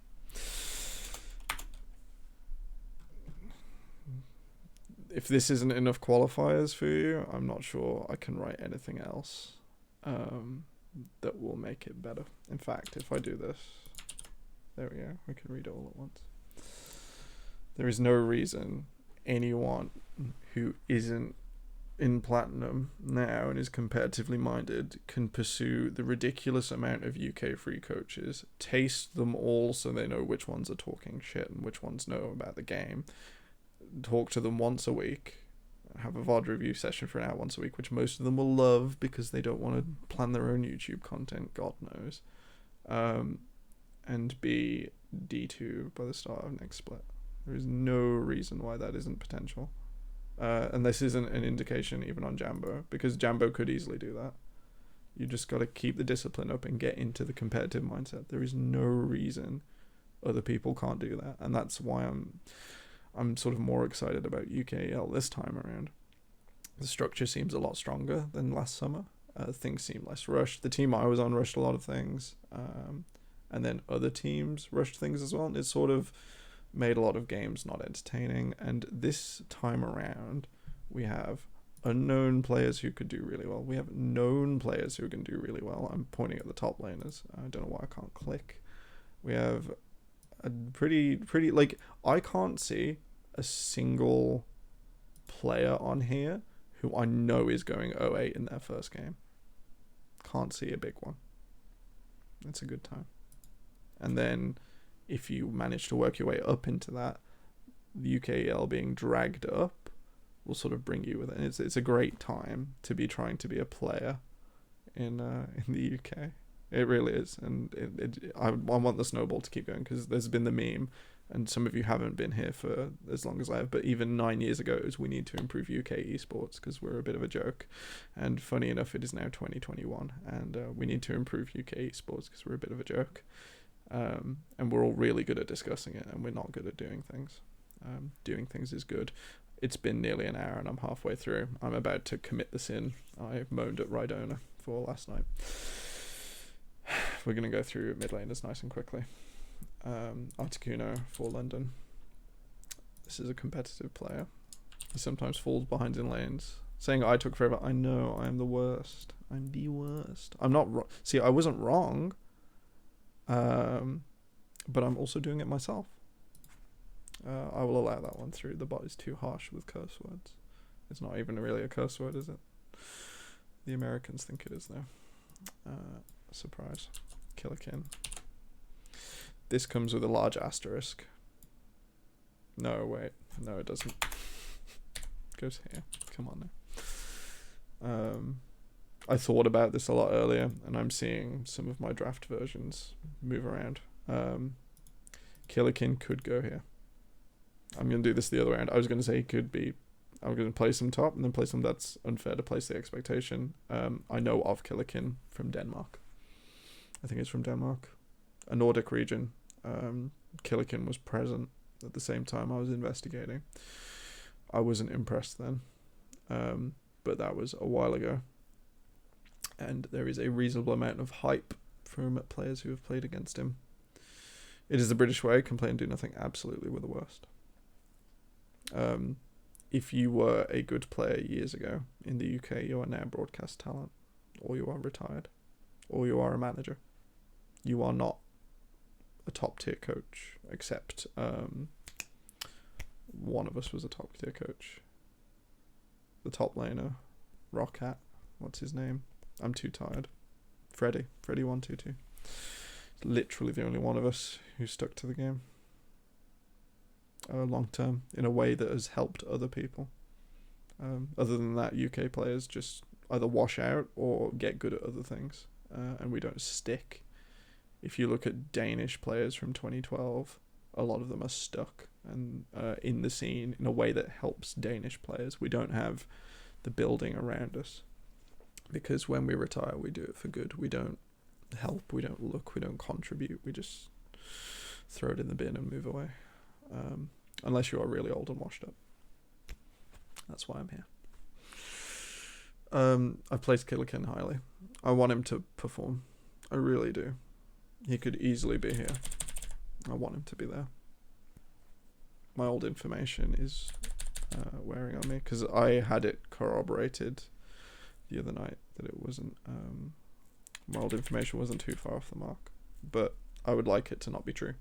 If this isn't enough qualifiers for you, I'm not sure I can write anything else. that will make it better. In fact, if I do this, there we go, we can read it all at once. There is no reason anyone who isn't in Platinum now and is competitively minded can pursue the ridiculous amount of UK free coaches, taste them all so they know which ones are talking shit and which ones know about the game, talk to them once a week, have a VOD review session for an hour once a week, which most of them will love because they don't want to plan their own YouTube content, God knows, and be D2 by the start of next split. There is no reason why that isn't potential. And this isn't an indication even on Jambo, because Jambo could easily do that. You just got to keep the discipline up and get into the competitive mindset. There is no reason other people can't do that, and that's why I'm sort of more excited about UKEL this time around. The structure seems a lot stronger than last summer. Things seem less rushed. The team I was on rushed a lot of things, and then other teams rushed things as well. And it sort of made a lot of games not entertaining. And this time around, we have unknown players who could do really well. We have known players who can do really well. I'm pointing at the top laners. I don't know why I can't click. We have a pretty like, I can't see a single player on here who I know is going 0-8 in their first game. Can't see a big one. It's a good time. And then if you manage to work your way up into that, the UKEL being dragged up will sort of bring you with it. And it's a great time to be trying to be a player in the UK. It really is. And I want the snowball to keep going, because there's been the meme, and some of you haven't been here for as long as I have, but even 9 years ago it was, we need to improve UK esports because we're a bit of a joke. And funny enough, it is now 2021, and we need to improve UK esports because we're a bit of a joke. And we're all really good at discussing it, and we're not good at doing things. Doing things is good. It's been nearly an hour and I'm halfway through. I'm about to commit the sin I moaned at Rhydona for last night. We're going to go through mid laners nice and quickly. Articuno for London. This is a competitive player. He sometimes falls behind in lanes. Saying I took forever. I know, I am the worst. I'm the worst. I'm not wrong. See, I wasn't wrong. But I'm also doing it myself. I will allow that one through. The bot is too harsh with curse words. It's not even really a curse word, is it? The Americans think it is, though. Surprise. Killerkin. This comes with a large asterisk. No, wait. No, it doesn't. Goes here. Come on now. I thought about this a lot earlier, and I'm seeing some of my draft versions move around. Killerkin could go here. I'm going to do this the other way around. I was going to say he could be... I'm going to place him top and then place him... That's unfair to place the expectation. I know of Killerkin from Denmark. I think it's from Denmark. A Nordic region. Killerkin was present at the same time I was investigating. I wasn't impressed then. But that was a while ago. And there is a reasonable amount of hype from players who have played against him. It is the British way. Complain and do nothing. Absolutely, we're the worst. If you were a good player years ago in the UK, you are now broadcast talent, or you are retired, or you are a manager. You are not a top tier coach, except one of us was a top tier coach. The top laner, Rockhat. What's his name? I'm too tired. Freddy122. Literally the only one of us who stuck to the game long term in a way that has helped other people. Other than that, UK players just either wash out or get good at other things, and we don't stick. If you look at Danish players from 2012, a lot of them are stuck and in the scene in a way that helps Danish players. We don't have the building around us, because when we retire, we do it for good. We don't help, we don't look, we don't contribute. We just throw it in the bin and move away. Unless you are really old and washed up. That's why I'm here. I've placed Killerkin highly. I want him to perform. I really do. He could easily be here. I want him to be there. My old information is wearing on me, because I had it corroborated the other night that it wasn't Mild information wasn't too far off the mark, but I would like it to not be true.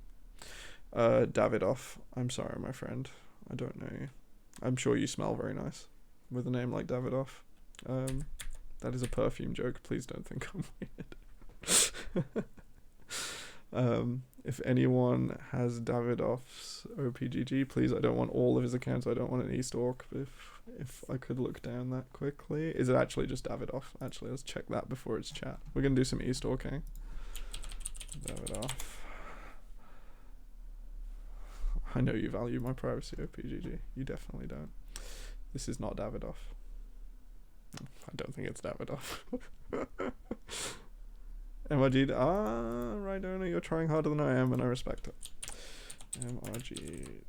Davidoff, I'm sorry, my friend. I don't know you. I'm sure you smell very nice with a name like Davidoff. That is a perfume joke. Please don't think I'm weird. If anyone has Davidoff's OPGG, please, I don't want all of his accounts. I don't want an e-stalk. If I could look down that quickly. Is it actually just Davidoff? Actually, let's check that before it's chat. We're going to do some e-stalking. Davidoff. I know you value my privacy, OPGG. You definitely don't. This is not Davidoff. I don't think it's Davidoff. MRG, right, owner, you're trying harder than I am, and I respect it. MRG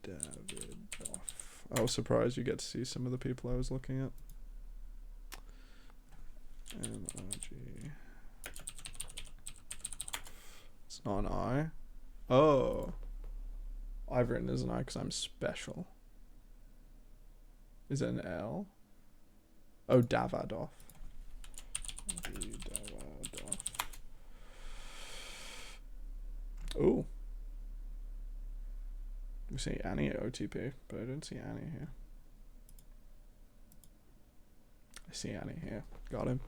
Davidoff. I was surprised you get to see some of the people I was looking at. MRG. It's not an I. Oh. I've written as an I because I'm special. Is it an L? Oh, Davadoff. Davadoff. Oh. We see Annie at OTP, but I don't see Annie here. I see Annie here. Got him.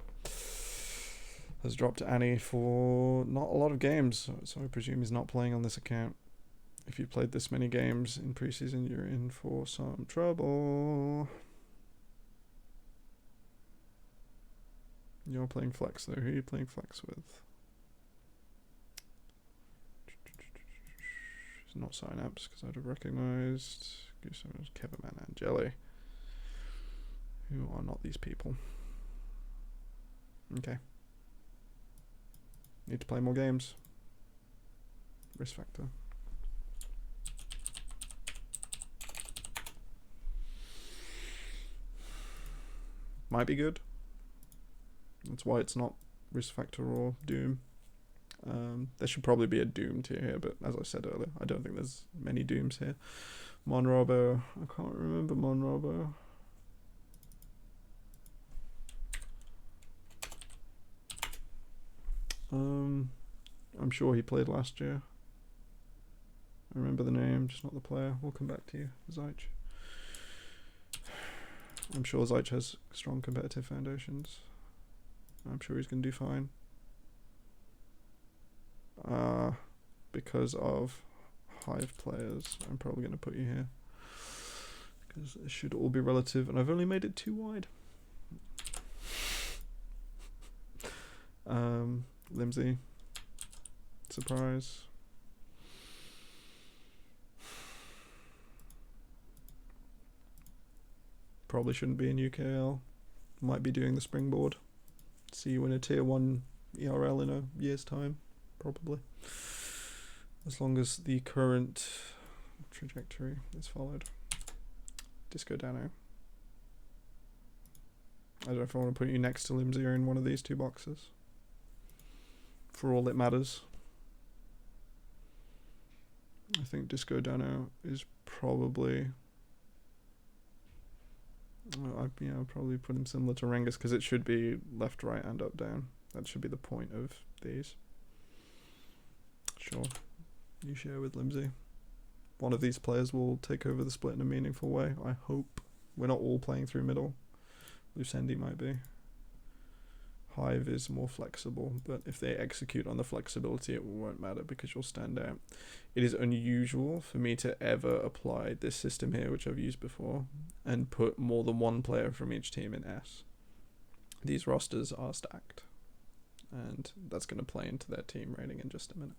Has dropped Annie for not a lot of games, so I presume he's not playing on this account. If you played this many games in preseason, you're in for some trouble. You're playing flex though. Who are you playing flex with? It's not Synapse because I'd have recognized Kevin and Jelly, who are not these people. Okay. Need to play more games. Risk factor. Might be good. That's why it's not Risk Factor or Doom. There should probably be a Doom tier here, but as I said earlier, I don't think there's many Dooms here. Monrobo. I can't remember Monrobo. I'm sure he played last year. I remember the name, just not the player. We'll come back to you, Zych. I'm sure Zych has strong competitive foundations. I'm sure he's going to do fine. Because of Hive players, I'm probably going to put you here. Because it should all be relative, and I've only made it too wide. Limsey. Surprise. Probably shouldn't be in UKEL. Might be doing the springboard. See you in a tier 1 ERL in a year's time, probably. As long as the current trajectory is followed. Disco Dano. I don't know if I want to put you next to Limsey or in one of these two boxes. For all it matters. I think Disco Dano is probably... I'll probably put him similar to Rengus because it should be left, right, and up, down. That should be the point of these. Sure. You share with Limsey. One of these players will take over the split in a meaningful way, I hope. We're not all playing through middle. Lucendi might be. Hive is more flexible, but if they execute on the flexibility, it won't matter because you'll stand out. It is unusual for me to ever apply this system here, which I've used before, and put more than one player from each team in S. These rosters are stacked, and that's going to play into their team rating in just a minute.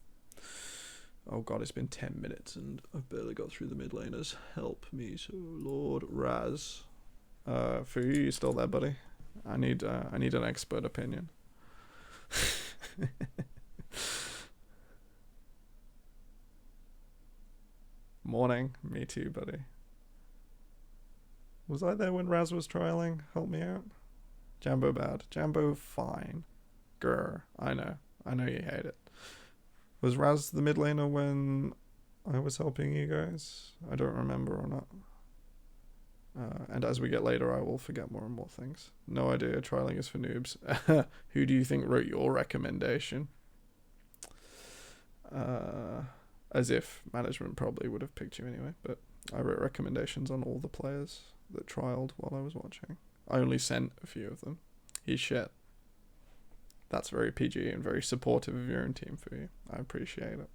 Oh god, it's been 10 minutes and I've barely got through the mid laners. Help me, so Lord Raz. For you still there, buddy? I need an expert opinion. Morning. Me too, buddy. Was I there when Raz was trialing? Help me out. Jambo bad. Jambo fine. Grr. I know you hate it. Was Raz the mid laner when I was helping you guys? I don't remember or not. And as we get later, I will forget more and more things. No idea. Trialing is for noobs. Who do you think wrote your recommendation? As if management probably would have picked you anyway, but I wrote recommendations on all the players that trialed while I was watching. I only sent a few of them. He's shit. That's very PG and very supportive of your own team for you. I appreciate it.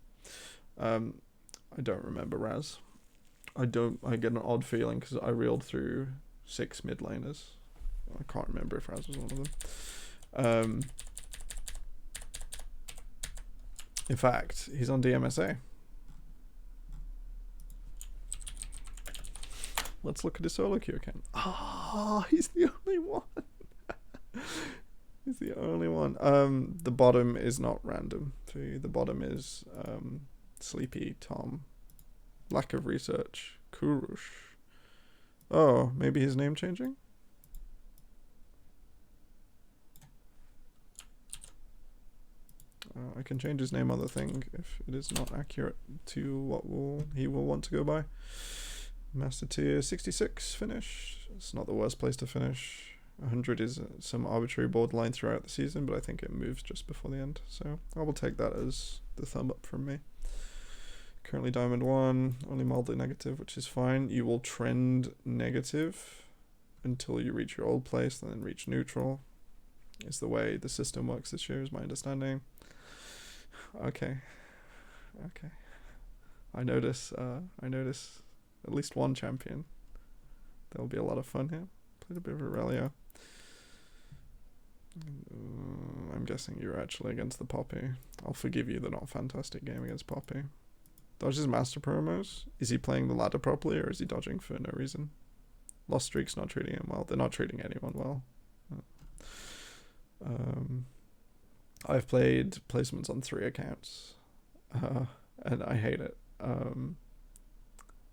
I don't remember Raz. I get an odd feeling because I reeled through 6 mid laners. I can't remember if Raz was one of them. In fact, he's on DMSA. Let's look at his solo queue account. Ah, he's the only one. He's the only one. The bottom is not random for you. The bottom is Sleepy Tom. Lack of research. Kurush. Oh, maybe his name changing? I can change his name on the thing if it is not accurate to what he will want to go by. Master tier 66 finish. It's not the worst place to finish. 100 is some arbitrary borderline throughout the season, but I think it moves just before the end. So I will take that as the thumb up from me. Currently Diamond 1, only mildly negative, which is fine. You will trend negative until you reach your old place, and then reach neutral. Is the way the system works this year, is my understanding. Okay. I notice at least one champion. There'll be a lot of fun here. Played a bit of Aurelio. I'm guessing you're actually against the Poppy. I'll forgive you the not fantastic game against Poppy. Dodges master promos. Is he playing the ladder properly, or is he dodging for no reason? Lost streak's not treating him well. They're not treating anyone well. I've played placements on 3 accounts, and I hate it.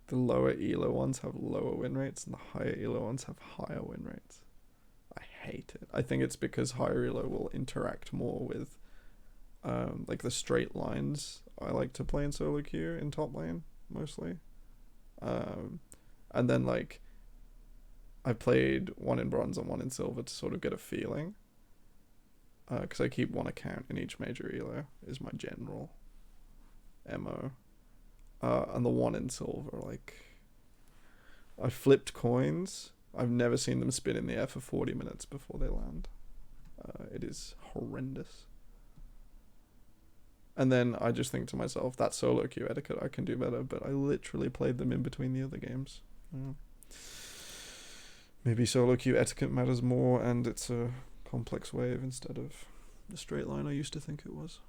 The lower elo ones have lower win rates, and the higher elo ones have higher win rates. I hate it. I think it's because higher elo will interact more with like the straight lines I like to play in solo queue in top lane mostly. And then like I played 1 in bronze and 1 in silver to sort of get a feeling. Because I keep 1 account in each major elo is my general MO. And the 1 in silver, like I flipped coins. I've never seen them spin in the air for 40 minutes before they land. It is horrendous. And then I just think to myself, that solo queue etiquette I can do better, but I literally played them in between the other games. Maybe solo queue etiquette matters more, and it's a complex wave instead of the straight line I used to think it was.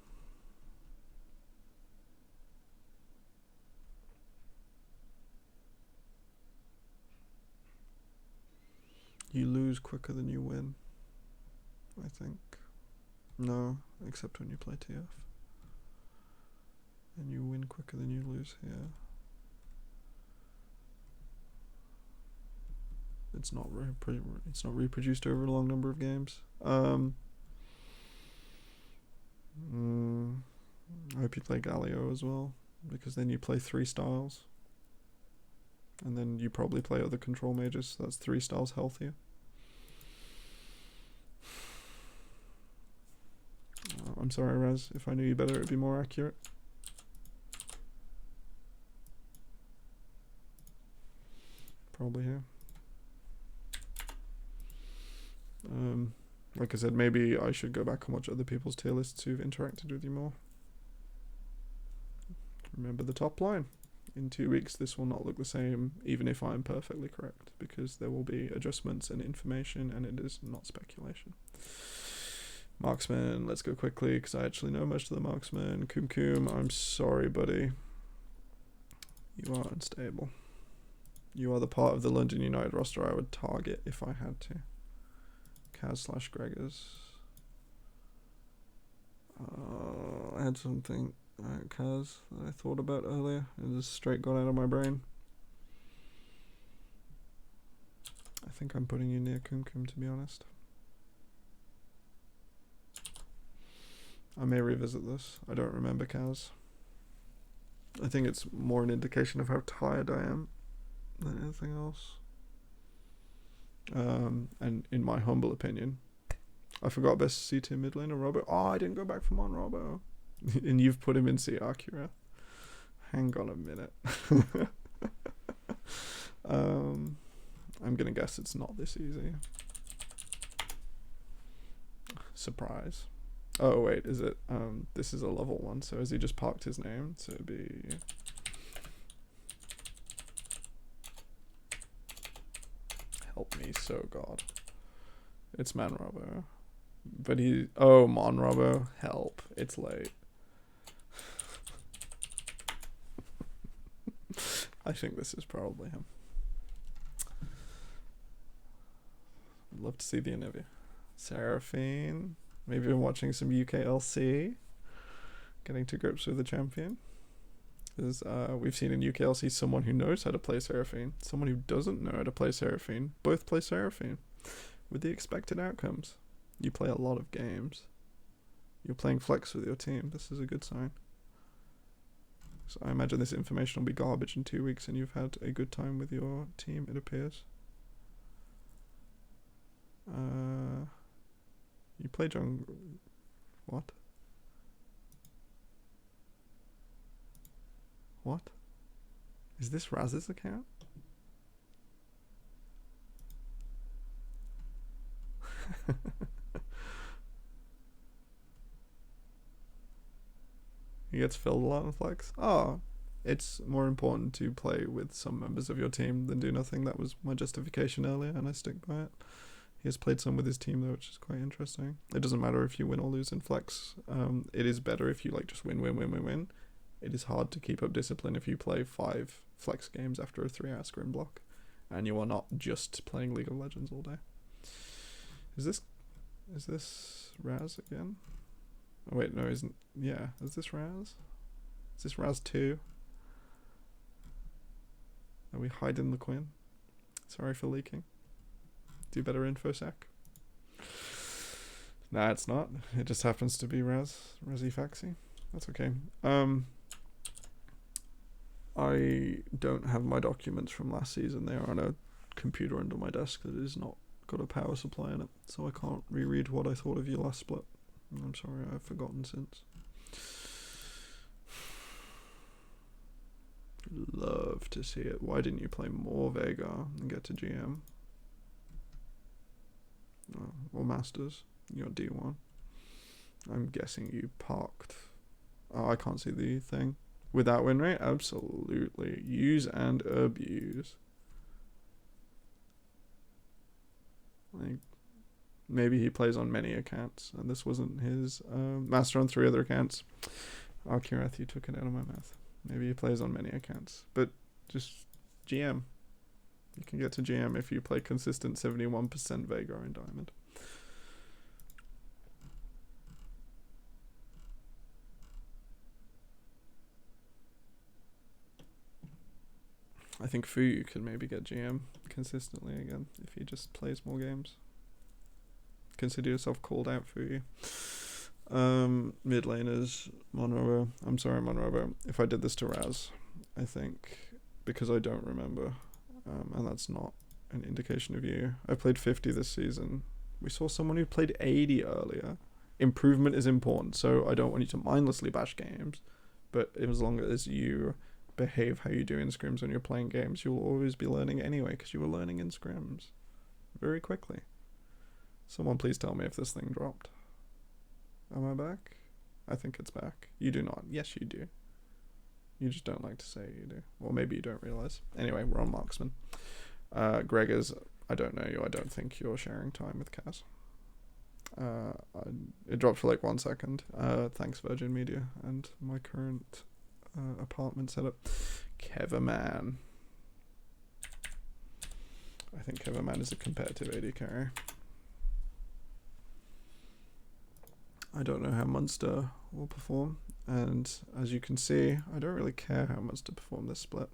You lose quicker than you win, I think. No, except when you play TF. And you win quicker than you lose here. It's not reproduced over a long number of games. I hope you play Galio as well, because then you play 3 styles. And then you probably play other control mages, so that's 3 styles healthier. I'm sorry, Raz. If I knew you better, it'd be more accurate. Probably here. Like I said, maybe I should go back and watch other people's tier lists who've interacted with you more. Remember the top line. In 2 weeks, this will not look the same, even if I'm perfectly correct, because there will be adjustments and information, and it is not speculation. Marksman, let's go quickly, because I actually know most of the marksmen. Kum, I'm sorry, buddy. You are unstable. You are the part of the London United roster I would target if I had to. Kaz/Gregors. I had something Kaz that I thought about earlier and just straight gone out of my brain. I think I'm putting you near Kum, to be honest. I may revisit this. I don't remember Kaz. I think it's more an indication of how tired I am than anything else. And in my humble opinion, I forgot best C tier mid laner, Robo. Oh, I didn't go back from on Robo. And you've put him in C Akira. Hang on a minute. I'm gonna guess it's not this easy. Surprise. Oh wait, is it? This is a level 1, so has he just parked his name? So it'd be... Help me, so God. It's Manrobo. But he... Oh, Monrobo. Help. It's late. I think this is probably him. I'd love to see the interview. Seraphine. Maybe been watching some UKLC. Getting to grips with the champion. Because we've seen in UKLC someone who knows how to play Seraphine. Someone who doesn't know how to play Seraphine. Both play Seraphine. With the expected outcomes. You play a lot of games. You're playing flex with your team. This is a good sign. So I imagine this information will be garbage in 2 weeks and you've had a good time with your team, it appears. You play jungle... What? What? Is this Raz's account? He gets filled a lot in flex. Oh, it's more important to play with some members of your team than do nothing. That was my justification earlier, and I stick by it. He has played some with his team though, which is quite interesting. It doesn't matter if you win or lose in flex. It is better if you like just win. It is hard to keep up discipline if you play 5 flex games after a 3-hour scrim block, and you are not just playing League of Legends all day. Is this Raz again? Oh wait, no, isn't... Yeah, is this Raz? Is this Raz 2? Are we hiding the Quinn? Sorry for leaking. Do better, InfoSec. Nah, it's not. It just happens to be Razzy Faxi. That's okay. I don't have my documents from last season. They are on a computer under my desk that is not got a power supply in it, so I can't reread what I thought of you last split. I'm sorry, I've forgotten since. Love to see it. Why didn't you play more Vega and get to GM? Oh, or Masters? You're D1. I'm guessing you parked. Oh, I can't see the thing. Without win rate? Absolutely. Use and abuse. Like, maybe he plays on many accounts, and this wasn't his. Master on 3 other accounts. Oh, Kirath, you took it out of my mouth. Maybe he plays on many accounts, but just GM. You can get to GM if you play consistent 71% Vega in Diamond. I think Fuyu could maybe get GM consistently again if he just plays more games. Consider yourself called out, Fuyu. Mid laners, Monrobo. I'm sorry, Monrobo. If I did this to Raz, I think, because I don't remember, and that's not an indication of you. I played 50 this season. We saw someone who played 80 earlier. Improvement is important, so I don't want you to mindlessly bash games, but as long as you behave how you do in scrims when you're playing games, you'll always be learning anyway, because you were learning in scrims very quickly. Someone please tell me if this thing dropped. Am I back? I think it's back. You do not. Yes, you do. You just don't like to say you do. Or maybe you don't realize. Anyway, we're on Marksman. Gregors, I don't know you. I don't think you're sharing time with Kaz. It dropped for like 1 second. Thanks, Virgin Media, and my current apartment setup. Keverman. I think Keverman is a competitive AD carry. I don't know how Munster will perform, and as you can see, I don't really care how Munster perform this split.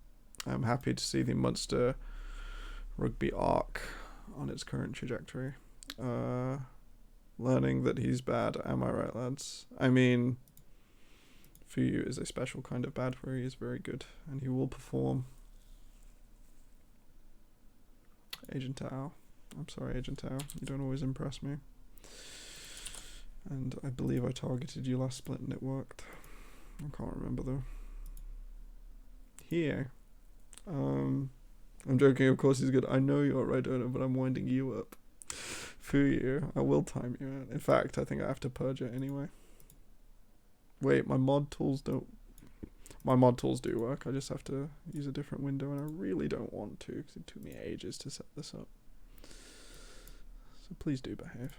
I'm happy to see the Munster rugby arc on its current trajectory. Learning that he's bad, am I right, lads? I mean, Fuyu is a special kind of bad where he is very good, and he will perform. Agent Tao. I'm sorry, Agent Tao. You don't always impress me. And I believe I targeted you last split and it worked. I can't remember though. Here. I'm joking, of course he's good. I know you're right, Donor, but I'm winding you up. Fuyu, I will time you out. In fact, I think I have to purge it anyway. Wait, my mod tools don't... My mod tools do work, I just have to use a different window, and I really don't want to, because it took me ages to set this up. So please do behave.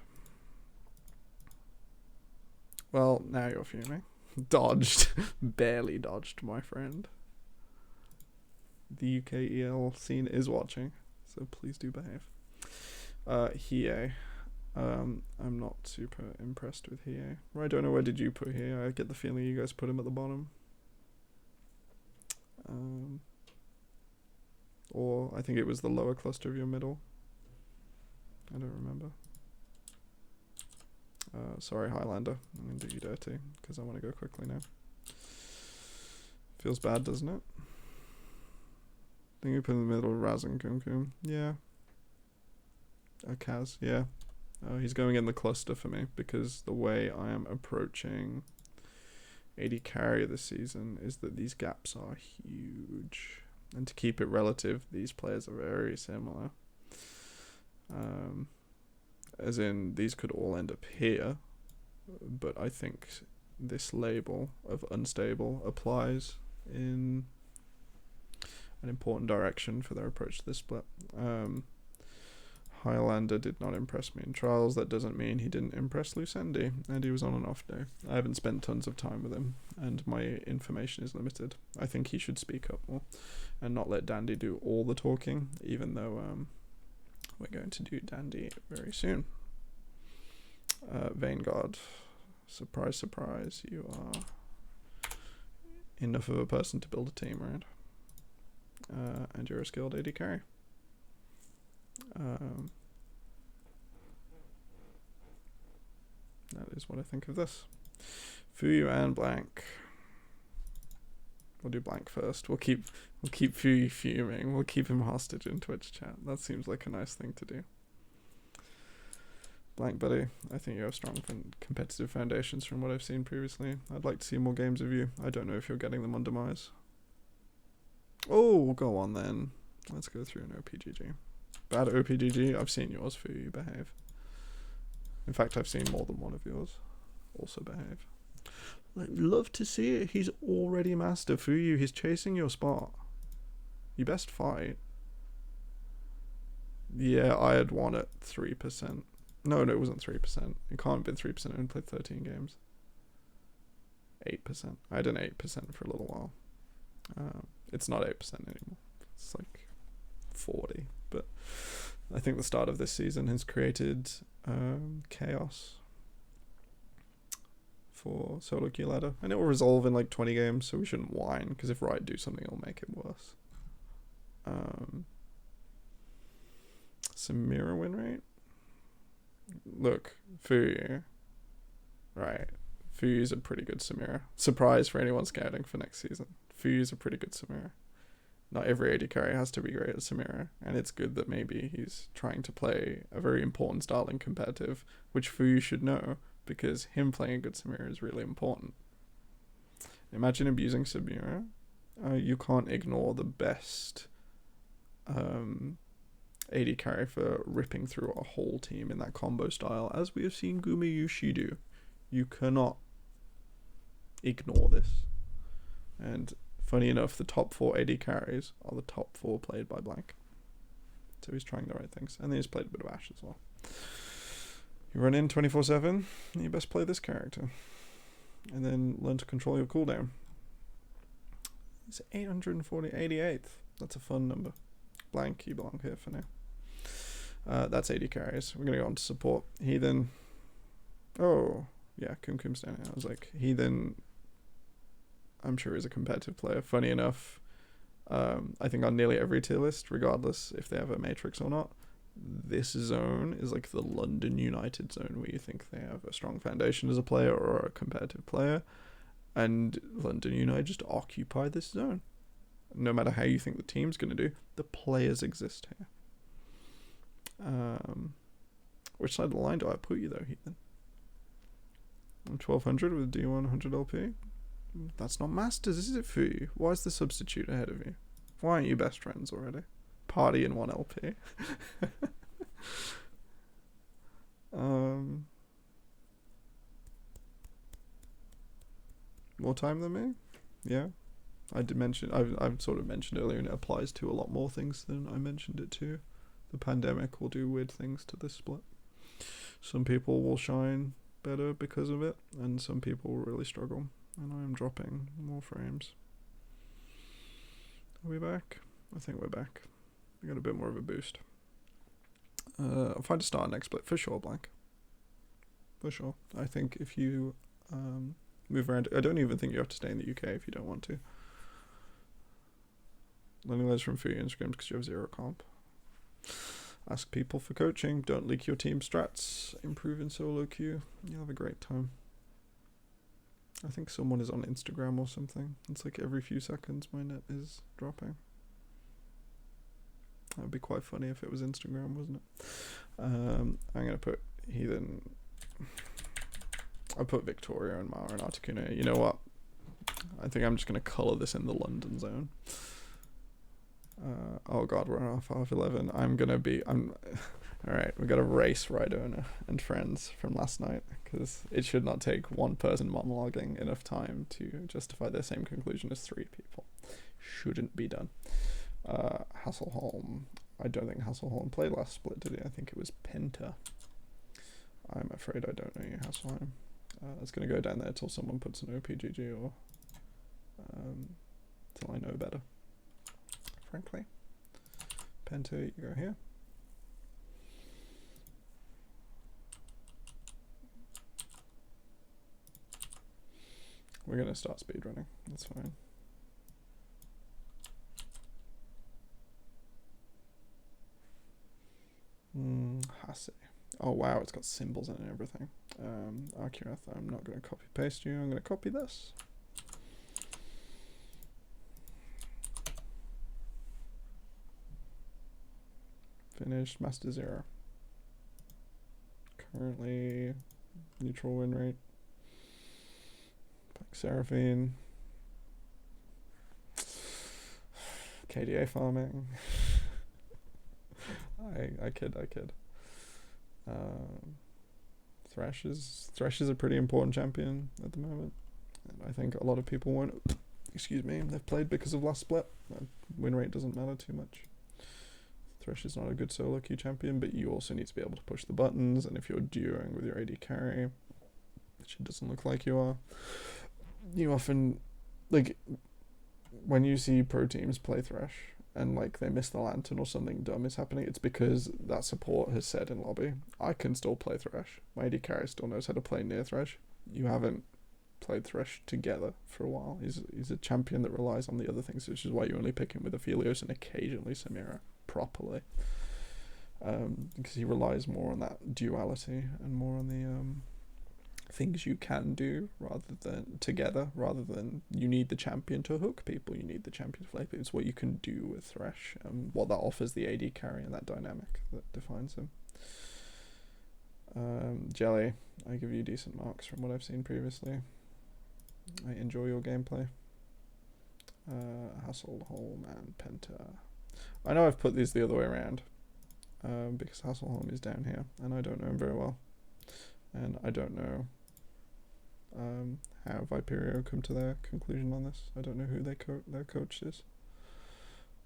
Well, now you're fuming. Dodged. Barely dodged, my friend. The UKEL scene is watching, so please do behave. Hiei. I'm not super impressed with Hiei. I don't know, where did you put Hiei? I get the feeling you guys put him at the bottom. Or I think it was the lower cluster of your middle. I don't remember. Sorry, Highlander. I'm going to do you dirty, because I want to go quickly now. Feels bad, doesn't it? I think you put in the middle Raz and Kumkum. Yeah. Kaz, yeah. He's going in the cluster for me, because the way I am approaching AD carry this season is that these gaps are huge. And to keep it relative, these players are very similar. As in, these could all end up here, but I think this label of unstable applies in an important direction for their approach to this split. Highlander did not impress me in trials. That doesn't mean he didn't impress Lucendi, and he was on an off day. I haven't spent tons of time with him, and my information is limited. I think he should speak up more and not let Dandy do all the talking, even though we're going to do Dandy very soon. Vanguard, surprise, surprise, you are enough of a person to build a team around. And you're a skilled AD carry. That is what I think of this. Fuyu and Blank. We'll do Blank first. We'll keep Fuyu fuming. We'll keep him hostage in Twitch chat. That seems like a nice thing to do. Blank buddy, I think you have strong competitive foundations from what I've seen previously. I'd like to see more games of you. I don't know if you're getting them on demise. Oh, go on then. Let's go through an OPGG. Bad OPGG, I've seen yours. Fuyu, behave. In fact, I've seen more than one of yours. Also behave. I'd love to see it. He's already master. Fuyu, he's chasing your spot. You best fight. Yeah, I had won at 3%. No, it wasn't 3%. It can't have been 3%. I only played 13 games. 8%. I had an 8% for a little while. It's not 8% anymore. It's like 40. But I think the start of this season has created chaos for solo queue ladder, and it will resolve in like 20 games, so we shouldn't whine, because if Riot do something, it'll make it worse. Samira win rate? Look, Fuyu. Right. Fuyu's a pretty good Samira. Surprise for anyone scouting for next season. Fuyu's a pretty good Samira. Not every AD carry has to be great at Samira, and it's good that maybe he's trying to play a very important style in competitive, which Fuyu should know, because him playing a good Samira is really important. Imagine abusing Samira. You can't ignore the best AD carry for ripping through a whole team in that combo style, as we have seen Gumayushi do. You cannot ignore this. And funny enough, the top 4 AD carries are the top 4 played by Blank. So he's trying the right things. And then he's played a bit of Ashe as well. You run in 24/7, you best play this character. And then learn to control your cooldown. It's 888th. That's a fun number. Blank, you belong here for now. That's AD carries. We're going to go on to support. Heathen. Oh, yeah, Kumkum's down here. I was like, Heathen, I'm sure is a competitive player. Funny enough, I think on nearly every tier list, regardless if they have a matrix or not, this zone is like the London United zone, where you think they have a strong foundation as a player or a competitive player, and London United just occupy this zone. No matter how you think the team's going to do, the players exist here. Which side of the line do I put you though, Heathen? I'm 1200 with D1 100 LP. That's not Masters, is it for you? Why is the substitute ahead of you? Why aren't you best friends already? Party in 1 LP. More time than me? Yeah. I did mention, I've sort of mentioned earlier, and it applies to a lot more things than I mentioned it to. The pandemic will do weird things to this split. Some people will shine better because of it, and some people will really struggle. And I am dropping more frames. Are we back? I think we're back. We got a bit more of a boost. I'll find a start next split for sure, Blank. For sure. I think if you move around, I don't even think you have to stay in the UK if you don't want to. Learning less from Fury and Scrims because you have 0 comp. Ask people for coaching. Don't leak your team strats. Improve in solo queue. You'll have a great time. I think someone is on Instagram or something. It's like every few seconds my net is dropping. That would be quite funny if it was Instagram, wasn't it? I'm going to put Heathen. I put Victoria and Mara and Articuno. You know what? I think I'm just going to colour this in the London zone. Oh god, we're off half 11. Alright, we got a race Rhydona and friends from last night, because it should not take one person monologuing enough time to justify the same conclusion as 3 people. Shouldn't be done. Hasselholm. I don't think Hasselholm played last split, did he? I think it was Penta. I'm afraid I don't know you, Hasselholm. It's going to go down there till someone puts an OPGG or till I know better. Frankly. Penta, you go here. We're going to start speedrunning. That's fine. Hase. Oh wow, it's got symbols in it and everything. Akirath, I'm not going to copy paste you. I'm going to copy this. Finished. Master 0. Currently neutral win rate. Like Seraphine. KDA farming. I kid. Thresh is a pretty important champion at the moment. And I think a lot of people won't, excuse me, they've played because of last split. Win rate doesn't matter too much. Thresh is not a good solo queue champion, but you also need to be able to push the buttons, and if you're duoing with your AD carry, which it doesn't look like you are, you often, like, when you see pro teams play Thresh, and like they miss the lantern or something dumb is happening, it's because that support has said in lobby, I can still play Thresh. My AD carry still knows how to play near Thresh. You haven't played Thresh together for a while. He's a champion that relies on the other things, which is why you only pick him with Aphelios and occasionally Samira properly. Because he relies more on that duality and more on the things you can do rather than you need the champion to hook people, you need the champion to play people. It's what you can do with Thresh and what that offers the AD carry and that dynamic that defines him. Jelly, I give you decent marks from what I've seen previously. I enjoy your gameplay. Hasselholm and Penta. I know I've put these the other way around because Hasselholm is down here and I don't know him very well. And I don't know how Viperio come to their conclusion on this. I don't know who their coach is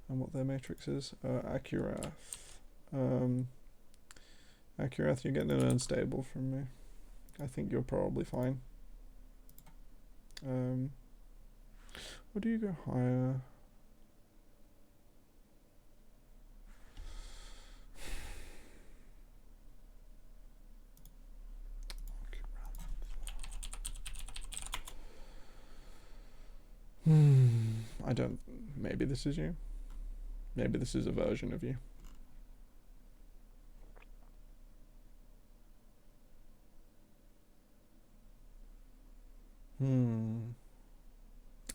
and what their matrix is. Akirath. Akirath, you're getting an unstable from me. I think you're probably fine. Or do you go higher? I don't, maybe this is you. Maybe this is a version of you.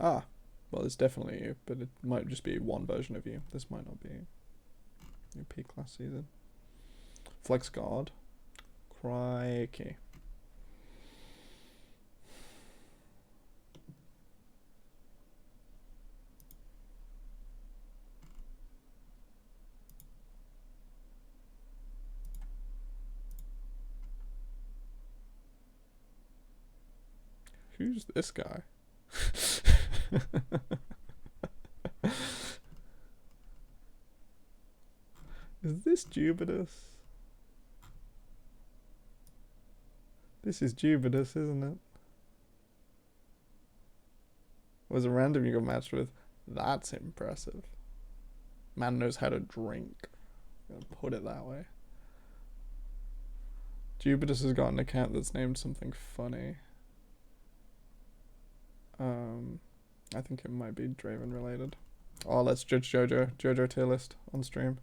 Ah, well, it's definitely you, but it might just be one version of you. This might not be your peak last season. Flex guard. Crikey. Who's this guy? Is this Jubitus? This is Jubitus, isn't it? Was a random you got matched with? That's impressive. Man knows how to drink. I'm gonna put it that way. Jubitus has got an account that's named something funny. I think it might be Draven related. Oh, let's judge Jojo. Jojo tier list on stream.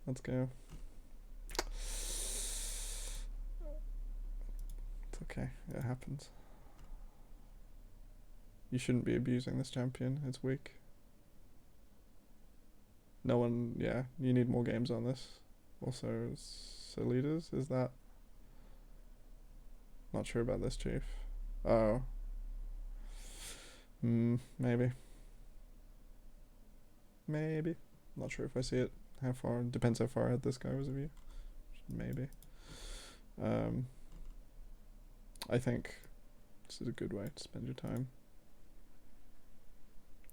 Let's go. It's okay. It happens. You shouldn't be abusing this champion. It's weak. No one... Yeah, you need more games on this. Also, Solitas, is that... Not sure about this, Chief. Oh. Maybe. Maybe. Not sure if I see it. How far? Depends how far ahead this guy was of you. Maybe. I think this is a good way to spend your time.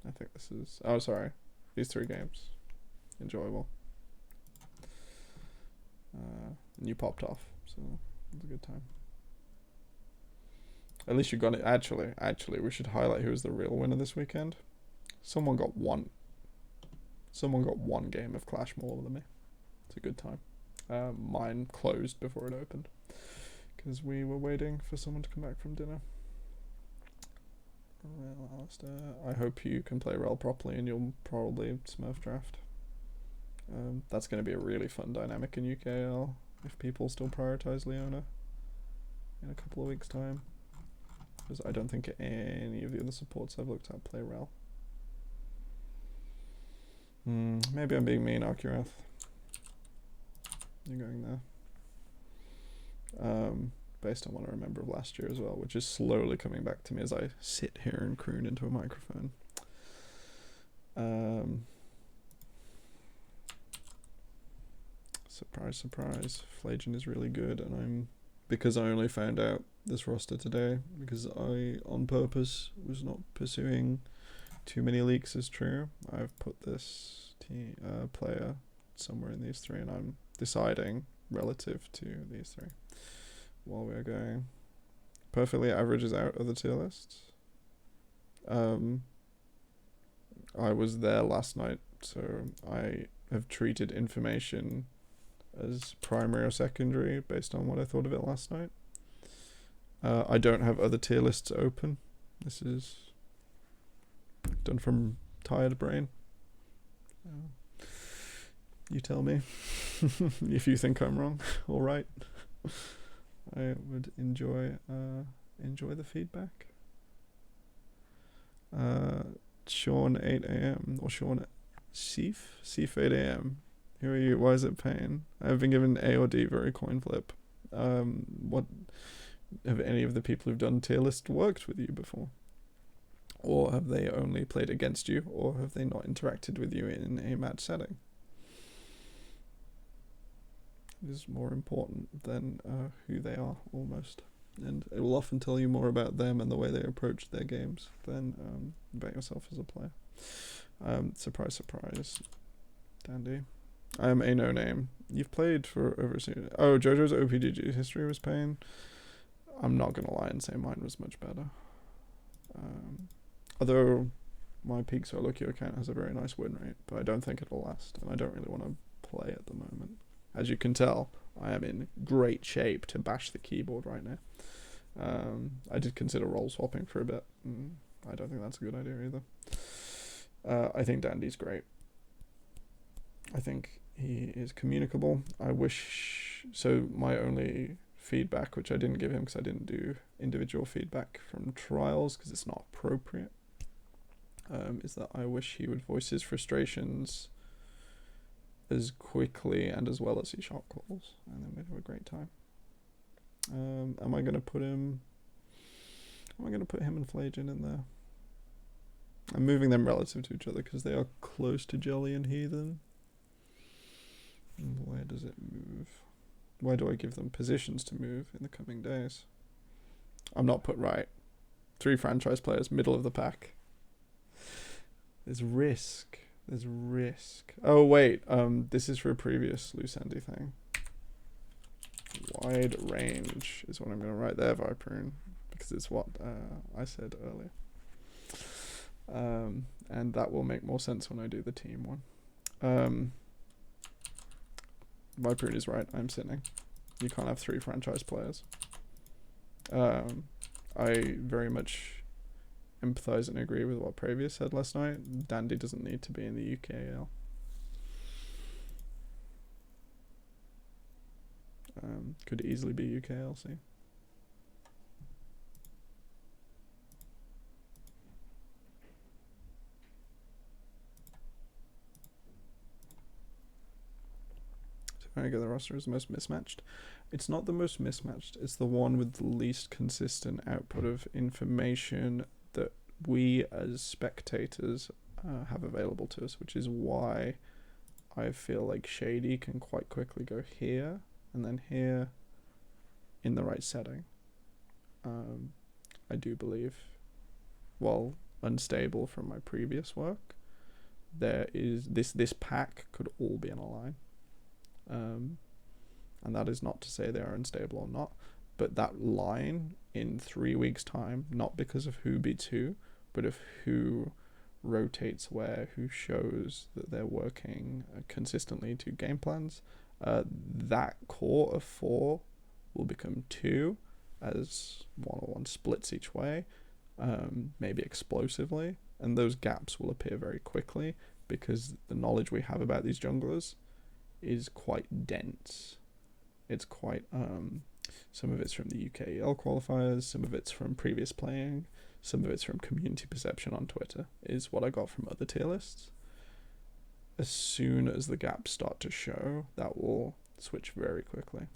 I think this is... Oh, sorry. These 3 games. Enjoyable. And you popped off, so it was a good time. At least you got it. Actually, we should highlight who was the real winner this weekend. Someone got one game of Clash more than me. It's a good time. Mine closed before it opened because we were waiting for someone to come back from dinner. Well, Alistair, I hope you can play Rel properly and you'll probably Smurf draft. That's going to be a really fun dynamic in UKEL if people still prioritize Leona in a couple of weeks' time. Because I don't think any of the other supports I've looked at play Rel. Maybe I'm being mean, Akirath. You're going there. Based on what I remember of last year as well, which is slowly coming back to me as I sit here and croon into a microphone. Surprise, surprise. Flagian is really good, and because I only found out this roster today, because I, on purpose, was not pursuing too many leaks as true, I've put this player somewhere in these 3, and I'm deciding relative to these 3 while we are going. Perfectly averages out of the tier lists. I was there last night, so I have treated information as primary or secondary based on what I thought of it last night. I don't have other tier lists open. This is done from tired brain. You tell me if you think I'm wrong or right. I would enjoy the feedback. Sean 8 a.m. or Sean Seif 8 a.m. Who are you? Why is it pain? I've been given A or D, very coin flip. What have any of the people who've done tier list worked with you before? Or have they only played against you, or have they not interacted with you in a match setting? It is more important than who they are, almost. And it will often tell you more about them and the way they approach their games than about yourself as a player. Surprise, surprise. Dandy. I am a no-name. You've played for over... Oh, JoJo's OPGG history was pain. I'm not going to lie and say mine was much better. Although my Peak Solo Queue account has a very nice win rate, but I don't think it'll last, and I don't really want to play at the moment. As you can tell, I am in great shape to bash the keyboard right now. I did consider role swapping for a bit. I don't think that's a good idea either. I think Dandy's great. I think he is communicable. I wish... So my only feedback, which I didn't give him because I didn't do individual feedback from trials because it's not appropriate, is that I wish he would voice his frustrations as quickly and as well as he shot calls, and then we'd have a great time. Am I gonna put him and Flagon in there? I'm moving them relative to each other because they are close to Jelly and Heathen. Where does it move? Where do I give them positions to move in the coming days? I'm not put right. 3 franchise players, middle of the pack. There's risk. There's risk. Oh wait, this is for a previous Loose Endy thing. Wide range is what I'm gonna write there, Viperune, because it's what I said earlier. And that will make more sense when I do the team one. Viperune is right, I'm sinning. You can't have 3 franchise players. I very much empathize and agree with what Previous said last night. Dandy doesn't need to be in the UKEL. Could easily be UKLC. I get the roster is the most mismatched. It's not the most mismatched. It's the one with the least consistent output of information that we as spectators have available to us, which is why I feel like Shady can quite quickly go here and then here in the right setting. I do believe, while unstable from my previous work, there is this pack could all be in a line. And that is not to say they are unstable or not, but that line in 3 weeks' time, not because of who beats who, but of who rotates where, who shows that they're working consistently to game plans, that core of 4 will become 2 as 1-on-1 splits each way, maybe explosively, and those gaps will appear very quickly because the knowledge we have about these junglers is quite dense. It's quite some of it's from the UKEL qualifiers, some of it's from previous playing, some of it's from community perception on Twitter, is what I got from other tier lists. As soon as the gaps start to show, that will switch very quickly.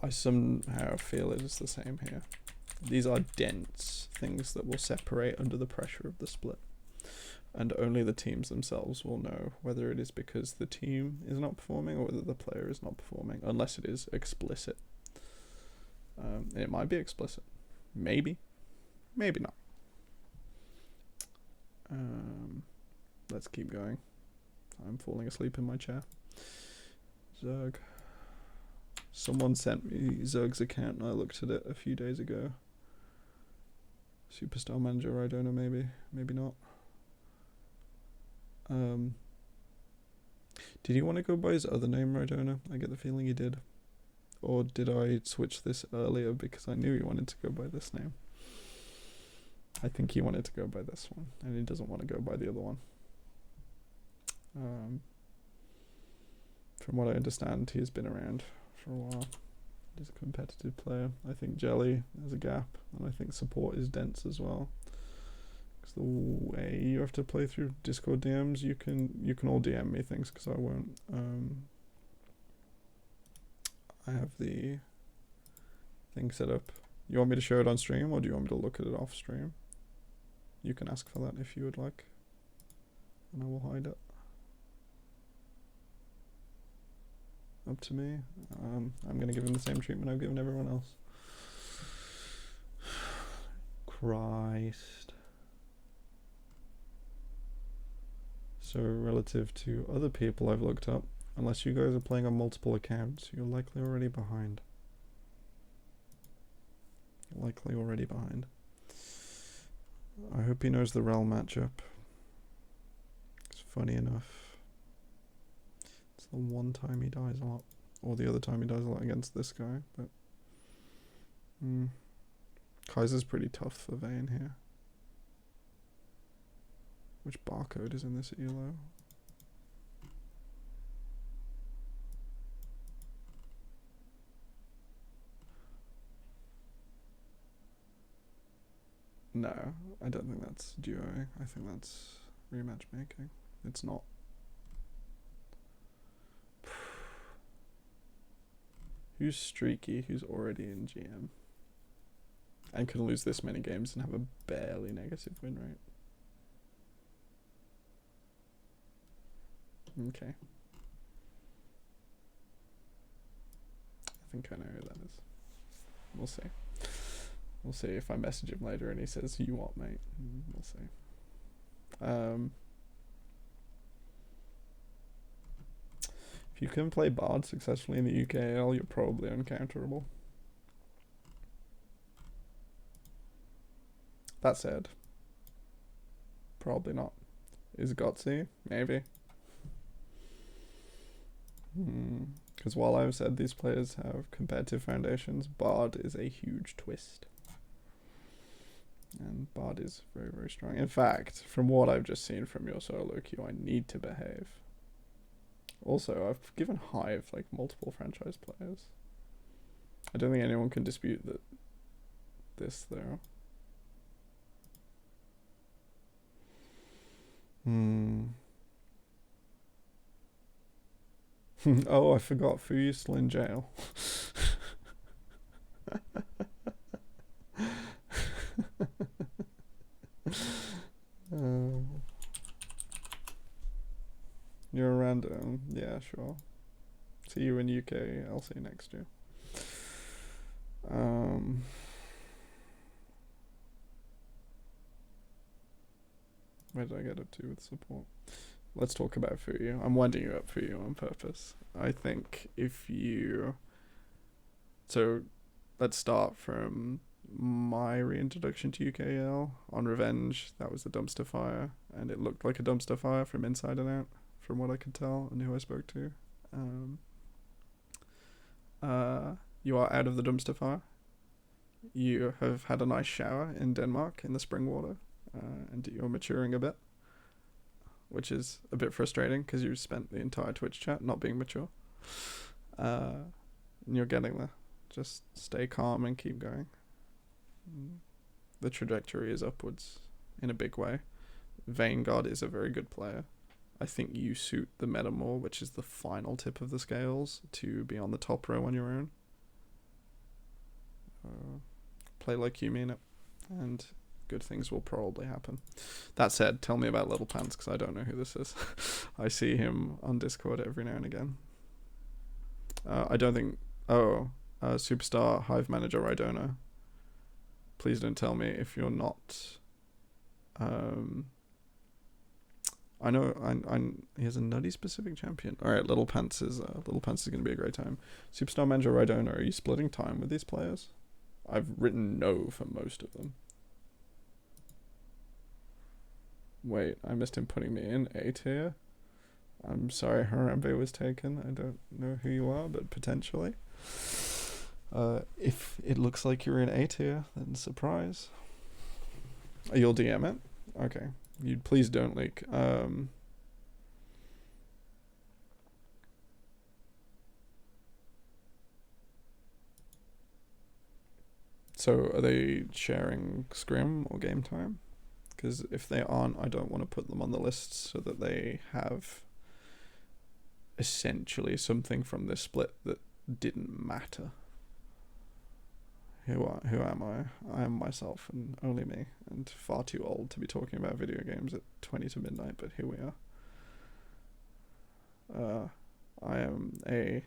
I somehow feel it is the same here. These are dense things that will separate under the pressure of the split. And only the teams themselves will know whether it is because the team is not performing or whether the player is not performing, unless it is explicit. It might be explicit. Maybe. Maybe not. Let's keep going. I'm falling asleep in my chair. Zerg. Someone sent me Zerg's account and I looked at it a few days ago. Superstar Manager, I don't know, maybe not. Did he want to go by his other name, Rodona? I get the feeling he did. Or did I switch this earlier because I knew he wanted to go by this name? I think he wanted to go by this one, and he doesn't want to go by the other one. From what I understand, he has been around for a while. He's a competitive player. I think Jelly has a gap, and I think support is dense as well. Because the way you have to play through Discord DMs, you can all DM me things because I won't. I have the thing set up. You want me to show it on stream, or do you want me to look at it off stream? You can ask for that if you would like, and I will hide it. Up to me. I'm going to give him the same treatment I've given everyone else. Christ. So relative to other people I've looked up, unless you guys are playing on multiple accounts, you're likely already behind. Likely already behind. I hope he knows the Realm matchup. It's funny enough. It's the one time he dies a lot. Or the other time he dies a lot against this guy, but Kaiser's pretty tough for Vayne here. Which barcode is in this ELO? No, I don't think that's duoing. I think that's rematch making. It's not Who's streaky? Who's already in GM? And can lose this many games and have a barely negative win rate. Okay. I think I know who that is. We'll see. We'll see if I message him later and he says, "You what, mate?" We'll see. If you can play Bard successfully in the UKEL, you're probably uncounterable. That said, probably not. Is it Gotsy? Maybe. Because while I've said these players have competitive foundations, Bard is a huge twist. And Bard is very, very strong. In fact, from what I've just seen from your solo queue, I need to behave. Also, I've given Hive like multiple franchise players. I don't think anyone can dispute that this though. Oh, I forgot Fuyu's still in jail. You're a random. Yeah, sure. See you in UKEL next year. Where did I get up to with support? Let's talk about Fuyu. I'm winding you up for you on purpose. I think if you... So, let's start from my reintroduction to UKEL. On Revenge, that was the dumpster fire. And it looked like a dumpster fire from inside and out, from what I could tell and who I spoke to. You are out of the dumpster fire. You have had a nice shower in Denmark in the spring water. And you're maturing a bit, which is a bit frustrating because you spent the entire Twitch chat not being mature. And you're getting there. Just stay calm and keep going. The trajectory is upwards in a big way. Vanguard is a very good player. I think you suit the meta more, which is the final tip of the scales, to be on the top row on your own. Play like you mean it, and good things will probably happen. That said, tell me about Little Pants, because I don't know who this is. I see him on Discord every now and again. I don't think... Superstar Hive Manager Rhydona. Please don't tell me if you're not... I know he has a nutty specific champion. Alright, Little Pants is going to be a great time. Superstar Manager Rhydona, are you splitting time with these players? I've written no for most of them. Wait, I missed him putting me in A tier. I'm sorry Harambe was taken. I don't know who you are, but potentially. If it looks like you're in A tier, then surprise. You'll DM it? Okay. You please don't leak. So are they sharing scrim or game time? Because if they aren't, I don't want to put them on the list so that they have essentially something from this split that didn't matter. Who am I? I am myself and only me, and far too old to be talking about video games at 20 to midnight, but here we are. I am a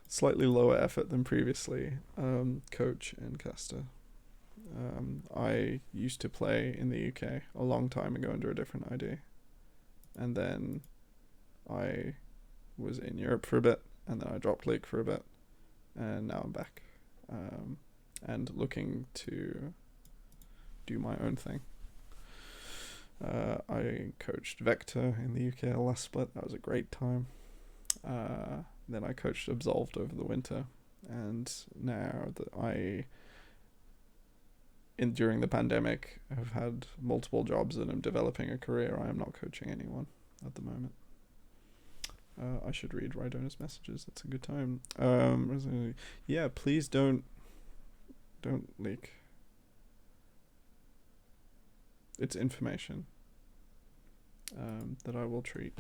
slightly lower effort than previously coach and caster. I used to play in the UK a long time ago under a different ID, and then I was in Europe for a bit, and then I dropped League for a bit, and now I'm back, and looking to do my own thing. I coached Vector in the UK last split. That was a great time. Then I coached Absolved over the winter, and now that during the pandemic, have had multiple jobs and I'm developing a career, I am not coaching anyone at the moment. I should read Rydona's messages. That's a good time. Yeah, please don't leak. It's information that I will treat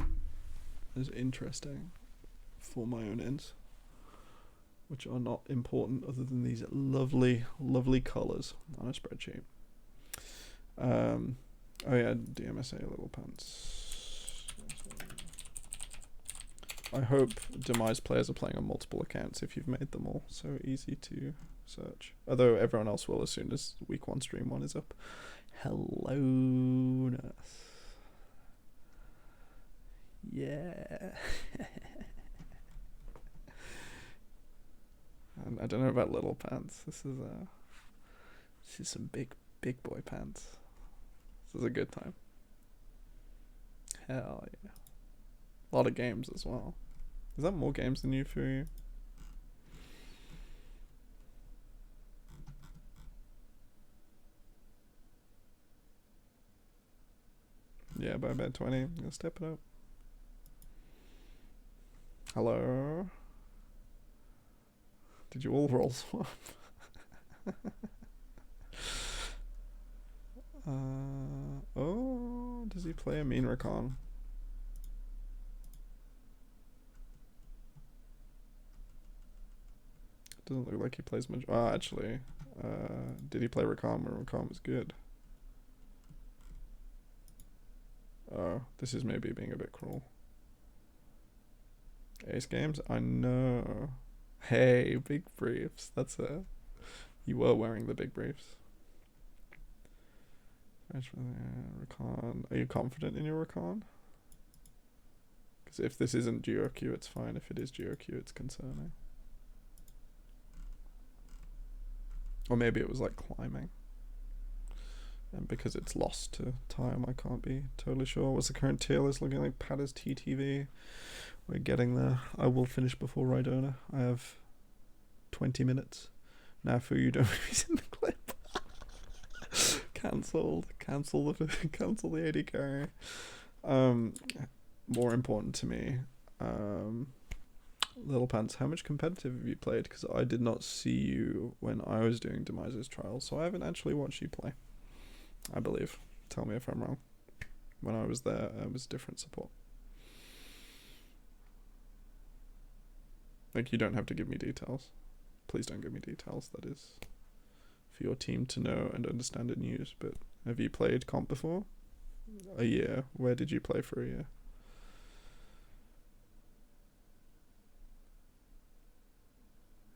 as interesting for my own ends. which are not important other than these lovely, lovely colours on a spreadsheet. Oh yeah, DMSA little pants. I hope Demise players are playing on multiple accounts if you've made them all so easy to search. Although everyone else will as soon as week 1 stream 1 is up. Hello, Nurse. Yeah. And I don't know about little pants. This is some big boy pants. This is a good time. Hell yeah. A lot of games as well. Is that more games than you for you? Yeah, by about 20. I'm gonna step it up. Hello? Did you all roll swap? Oh, does he play a mean recon? Doesn't look like he plays much. Oh, actually, did he play recon when recon was good? Oh, this is maybe being a bit cruel. Ace games? I know. Hey, big briefs. That's a... You were wearing the big briefs. Recon. Are you confident in your recon? Because if this isn't GeoQ, it's fine. If it is GeoQ, it's concerning. Or maybe it was like climbing. And because it's lost to time, I can't be totally sure. What's the current tier list looking like? Padda's TTV. We're getting there. I will finish before Rhydona. I have 20 minutes. Now for you don't use in the clip. Cancelled. Cancel the 80 carry. More important to me. Little Pants, how much competitive have you played? Because I did not see you when I was doing Demise's trials, so I haven't actually watched you play. I believe. Tell me if I'm wrong. When I was there, it was different support. Like, you don't have to give me details. Please don't give me details. That is for your team to know and understand and use. But have you played comp before? A year. Where did you play for a year?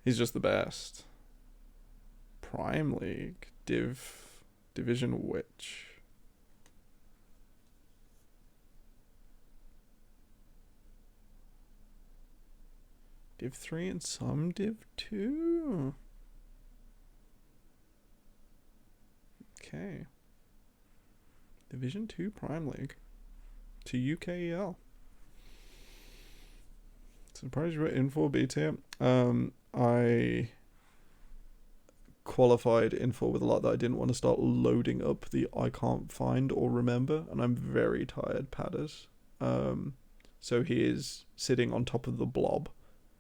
He's just the best. Prime League. Division which? Div 3 and some Div 2? Okay. Division 2 Prime League. To UKEL. Surprised you were in for B tier. I qualified in for with a lot that I didn't want to start loading up the I can't find or remember, and I'm very tired Padders. So he is sitting on top of the blob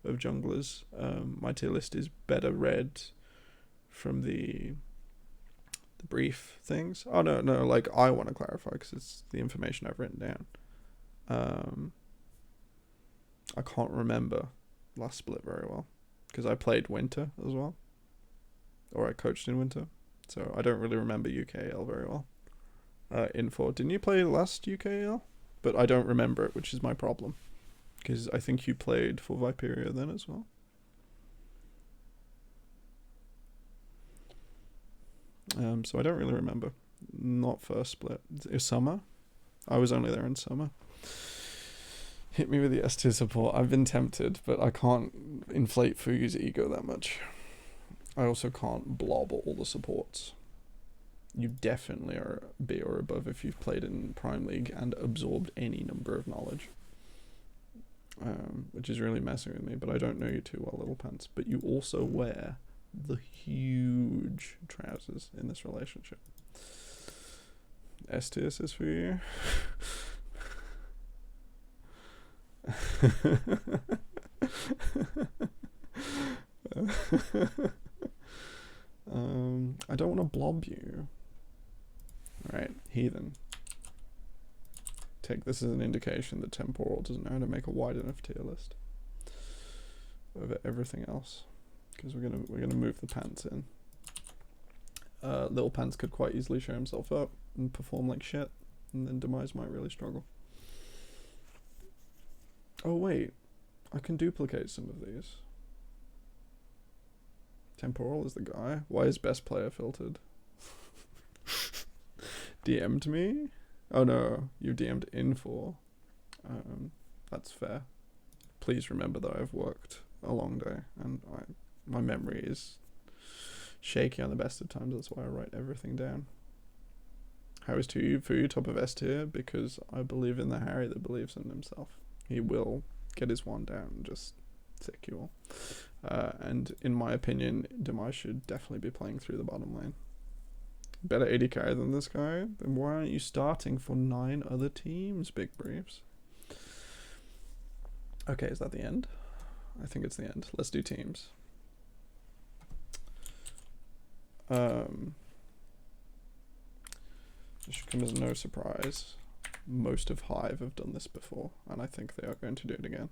of junglers. My tier list is better read from the brief things. Oh no, like I want to clarify because it's the information I've written down. I can't remember last split very well because I played winter as well, or I coached in winter, so I don't really remember UKEL very well. Info, didn't you play last UKEL? But I don't remember it, which is my problem, because I think you played for Viperia then as well. So I don't really remember. Not first split. It was summer. I was only there in summer. Hit me with the S tier support. I've been tempted, but I can't inflate Fugu's ego that much. I also can't blob all the supports. You definitely are B or above if you've played in Prime League and absorbed any number of knowledge. Which is really messing with me, but I don't know you too well, Little Pants. But you also wear the huge trousers in this relationship. S tier is for you. I don't want to blob you. Alright, Heathen. Take this as an indication that Temporal doesn't know how to make a wide enough tier list over everything else. because we're gonna move the pants in. Little Pants could quite easily show himself up and perform like shit, and then Demise might really struggle. Oh wait, I can duplicate some of these. Temporal is the guy. Why is best player filtered? DM'd me? Oh no, you DM'd info. That's fair. Please remember that I've worked a long day and my memory is shaky on the best of times. That's why I write everything down. How is for top of S tier? Because I believe in the Harry that believes in himself. He will get his one down and just sick you all. And in my opinion, Demise should definitely be playing through the bottom lane. Better AD carry than this guy? Then why aren't you starting for 9 other teams, Big Briefs? Okay, is that the end? I think it's the end. Let's do teams. This should come as no surprise. Most of Hive have done this before, and I think they are going to do it again.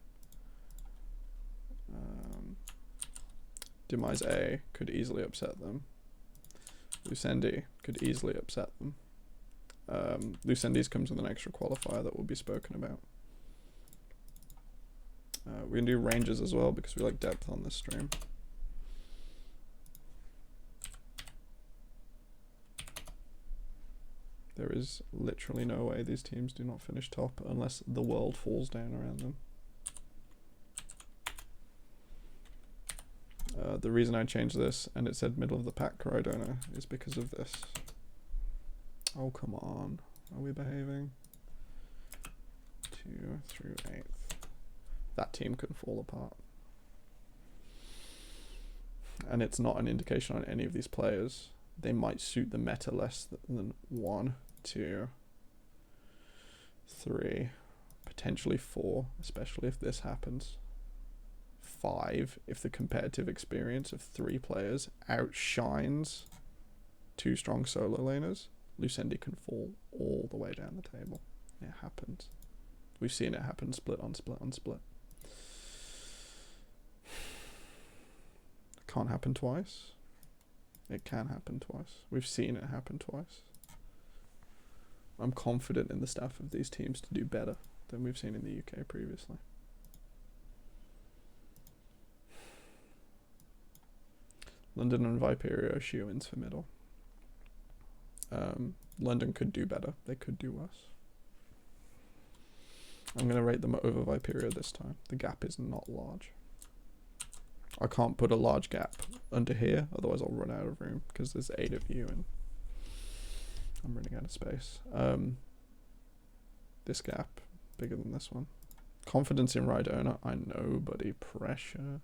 Demise A could easily upset them. Lucendi could easily upset them. Lucendi's comes with an extra qualifier that will be spoken about. We can do ranges as well because we like depth on this stream. There is literally no way these teams do not finish top unless the world falls down around them. The reason I changed this and it said middle of the pack Corridona is because of this. Oh, come on. Are we behaving? 2 through 8th. That team can fall apart. And it's not an indication on any of these players. They might suit the meta less than 1, 2, 3, potentially 4, especially if this happens. 5, if the competitive experience of 3 players outshines 2 strong solo laners. Lucendi can fall all the way down the table. It happens. We've seen it happen split on split on split. It can't happen twice. It can happen twice. We've seen it happen twice. I'm confident in the staff of these teams to do better than we've seen in the UK previously. London and Viperio shoe-ins for middle. London could do better. They could do worse. I'm going to rate them over Viperio this time. The gap is not large. I can't put a large gap under here, otherwise I'll run out of room because there's 8 of you and I'm running out of space. This gap, bigger than this one. Confidence in Rhydona, I know, buddy. Pressure.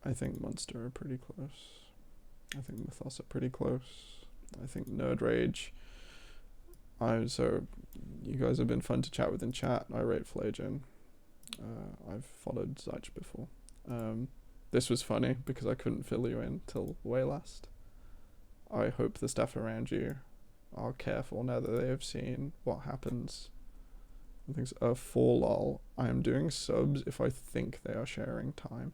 I think Munster are pretty close. I think Mythos are pretty close. I think Nerd Rage. So you guys have been fun to chat with in chat. I rate Flagen. I've followed Zych before. This was funny because I couldn't fill you in till way last. I hope the staff around you are careful now that they have seen what happens. Things for lol. I am doing subs if I think they are sharing time.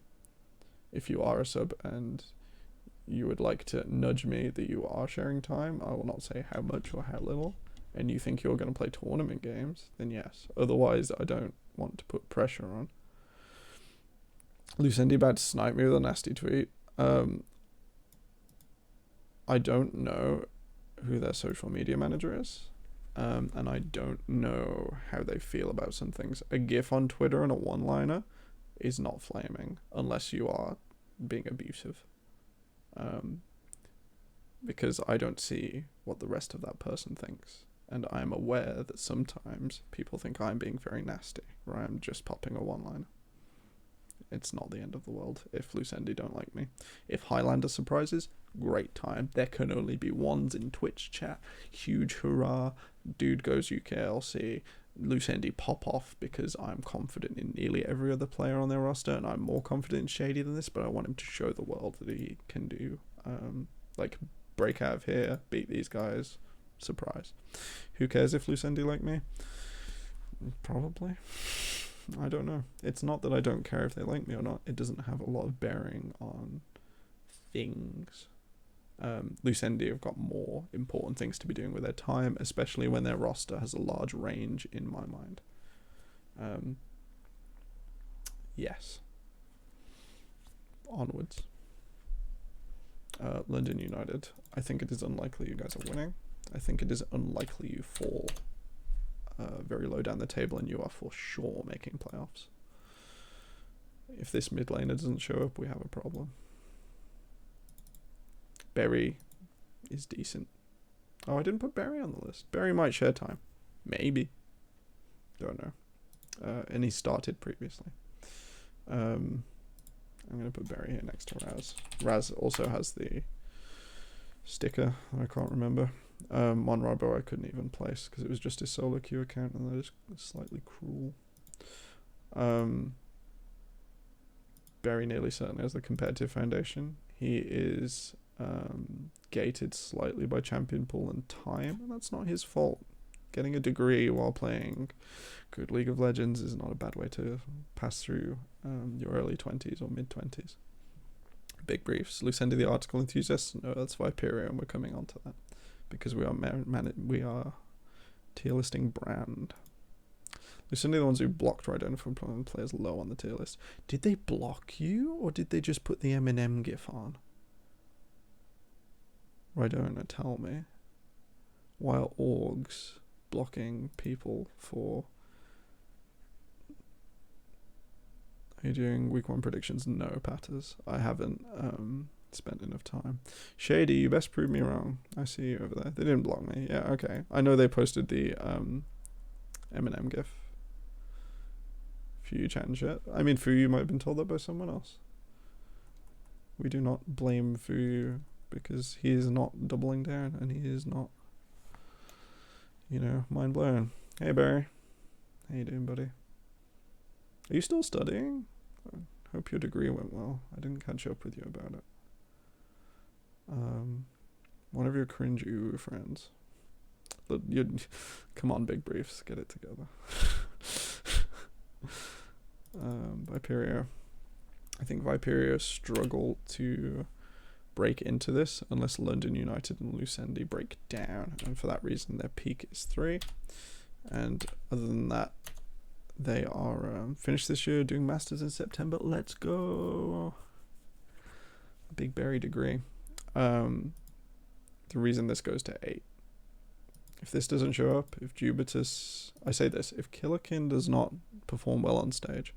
If you are a sub and you would like to nudge me that you are sharing time, I will not say how much or how little, and you think you're going to play tournament games, then yes. Otherwise, I don't want to put pressure on. Lucendi about to snipe me with a nasty tweet. I don't know who their social media manager is, and I don't know how they feel about some things. A GIF on Twitter and a one-liner is not flaming unless you are being abusive. Because I don't see what the rest of that person thinks. And I'm aware that sometimes people think I'm being very nasty, or I'm just popping a one-liner. It's not the end of the world if Lucendi don't like me. If Highlander surprises, great time. There can only be ones in Twitch chat. Huge hurrah. Dude goes UKLC. Lucendi pop off because I'm confident in nearly every other player on their roster, and I'm more confident in Shady than this, but I want him to show the world that he can do. Like, break out of here, beat these guys. Surprise. Who cares if Lucendi like me? Probably. I don't know. It's not that I don't care if they like me or not. It doesn't have a lot of bearing on things. Lucendi have got more important things to be doing with their time, especially when their roster has a large range in my mind. Yes. Onwards. London United. I think it is unlikely you guys are winning. I think it is unlikely you fall very low down the table and you are for sure making playoffs. If this mid laner doesn't show up, we have a problem. Berry is decent. Oh, I didn't put Berry on the list. Berry might share time. Maybe. Don't know. And he started previously. I'm going to put Berry here next to Raz. Raz also has the sticker that I can't remember. Monrobo I couldn't even place because it was just his solo queue account and that is slightly cruel. Berry nearly certainly has the competitive foundation. He is gated slightly by champion pool and time, and that's not his fault. Getting a degree while playing good League of Legends is not a bad way to pass through your early 20s or mid 20s. Big briefs. Lucendi the article enthusiast. No, that's Viperia, and we're coming on to that because we are tier listing brand. Lucendi the ones who blocked Rhydona from players low on the tier list. Did they block you or did they just put the Eminem gif on? Rhydona, tell me. While orgs blocking people for... Are you doing week 1 predictions? No, Patters. I haven't spent enough time. Shady, you best prove me wrong. I see you over there. They didn't block me. Yeah, okay. I know they posted the Eminem gif. Fuyu chat and shit. I mean, Fuyu might have been told that by someone else. We do not blame Fuyu because he is not doubling down and he is not, you know, mind blown. Hey Barry, how you doing, buddy? Are you still studying? I hope your degree went well. I didn't catch up with you about it. One of your cringe UU friends. Come on, big briefs, get it together. Viperia. I think Viperia struggle to break into this unless London United and Lucendi break down, and for that reason their peak is 3. And other than that, they are finished this year doing masters in September. Let's go. Big Berry degree. The reason this goes to 8. If this doesn't show up, if Jubitus... I say this, if Killerkin does not perform well on stage,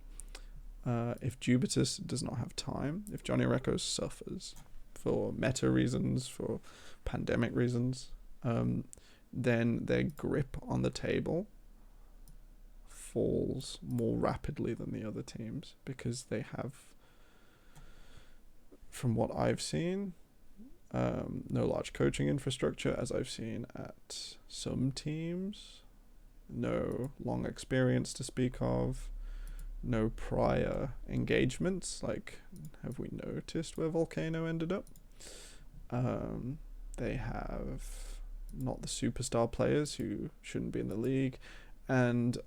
if Jubitus does not have time, if Johnny Recco suffers for meta reasons, for pandemic reasons, then their grip on the table falls more rapidly than the other teams because they have, from what I've seen, no large coaching infrastructure, as I've seen at some teams, no long experience to speak of, no prior engagements, like have we noticed where Volcano ended up? They have not the superstar players who shouldn't be in the league, and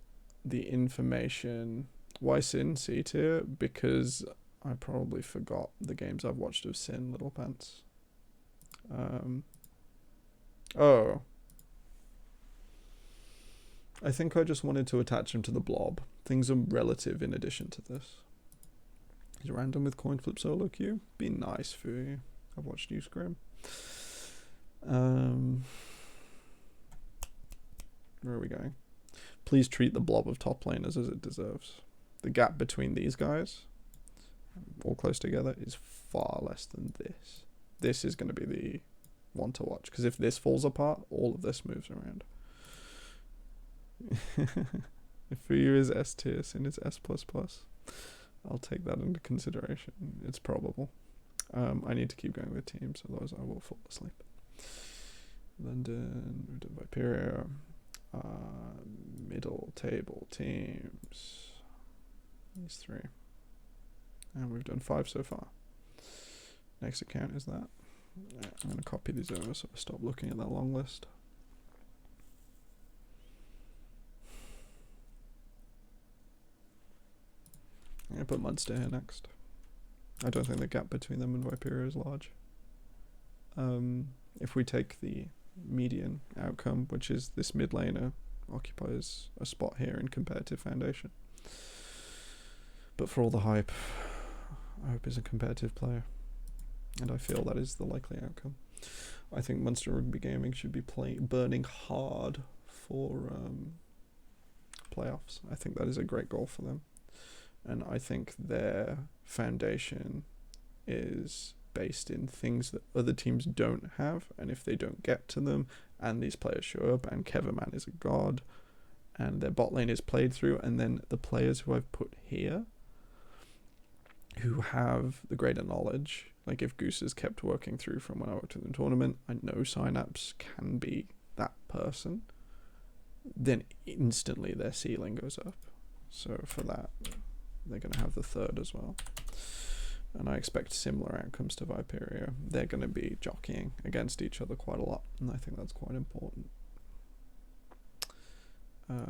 the information. Why Sin C tier? Because I probably forgot the games I've watched of Sin Little Pants. Oh. I think I just wanted to attach him to the blob. Things are relative in addition to this. He's random with coin flip solo queue. Be nice for you. I've watched you scrim. Where are we going? Please treat the blob of top laners as it deserves. The gap between these guys, all close together, is far less than this. This is going to be the one to watch, because if this falls apart, all of this moves around. If for you is S tier, Sin is S++. I'll take that into consideration. It's probable. I need to keep going with teams, otherwise I will fall asleep. London, moved to Viperia. Middle table teams. These 3. And we've done 5 so far. Next account is that. I'm going to copy these over so I stop looking at that long list. I put Munster here next. I don't think the gap between them and Viperia is large. If we take the median outcome, which is this mid laner occupies a spot here in competitive foundation. But for all the hype, I hope he's a competitive player. And I feel that is the likely outcome. I think Munster Rugby Gaming should be burning hard for playoffs. I think that is a great goal for them. And I think their foundation is based in things that other teams don't have, and if they don't get to them, and these players show up, and Keverman is a god, and their bot lane is played through, and then the players who I've put here, who have the greater knowledge, like if Goose has kept working through from when I worked in the tournament, I know Synapse can be that person, then instantly their ceiling goes up. So for that, they're going to have the third as well. And I expect similar outcomes to Viperia. They're going to be jockeying against each other quite a lot, and I think that's quite important.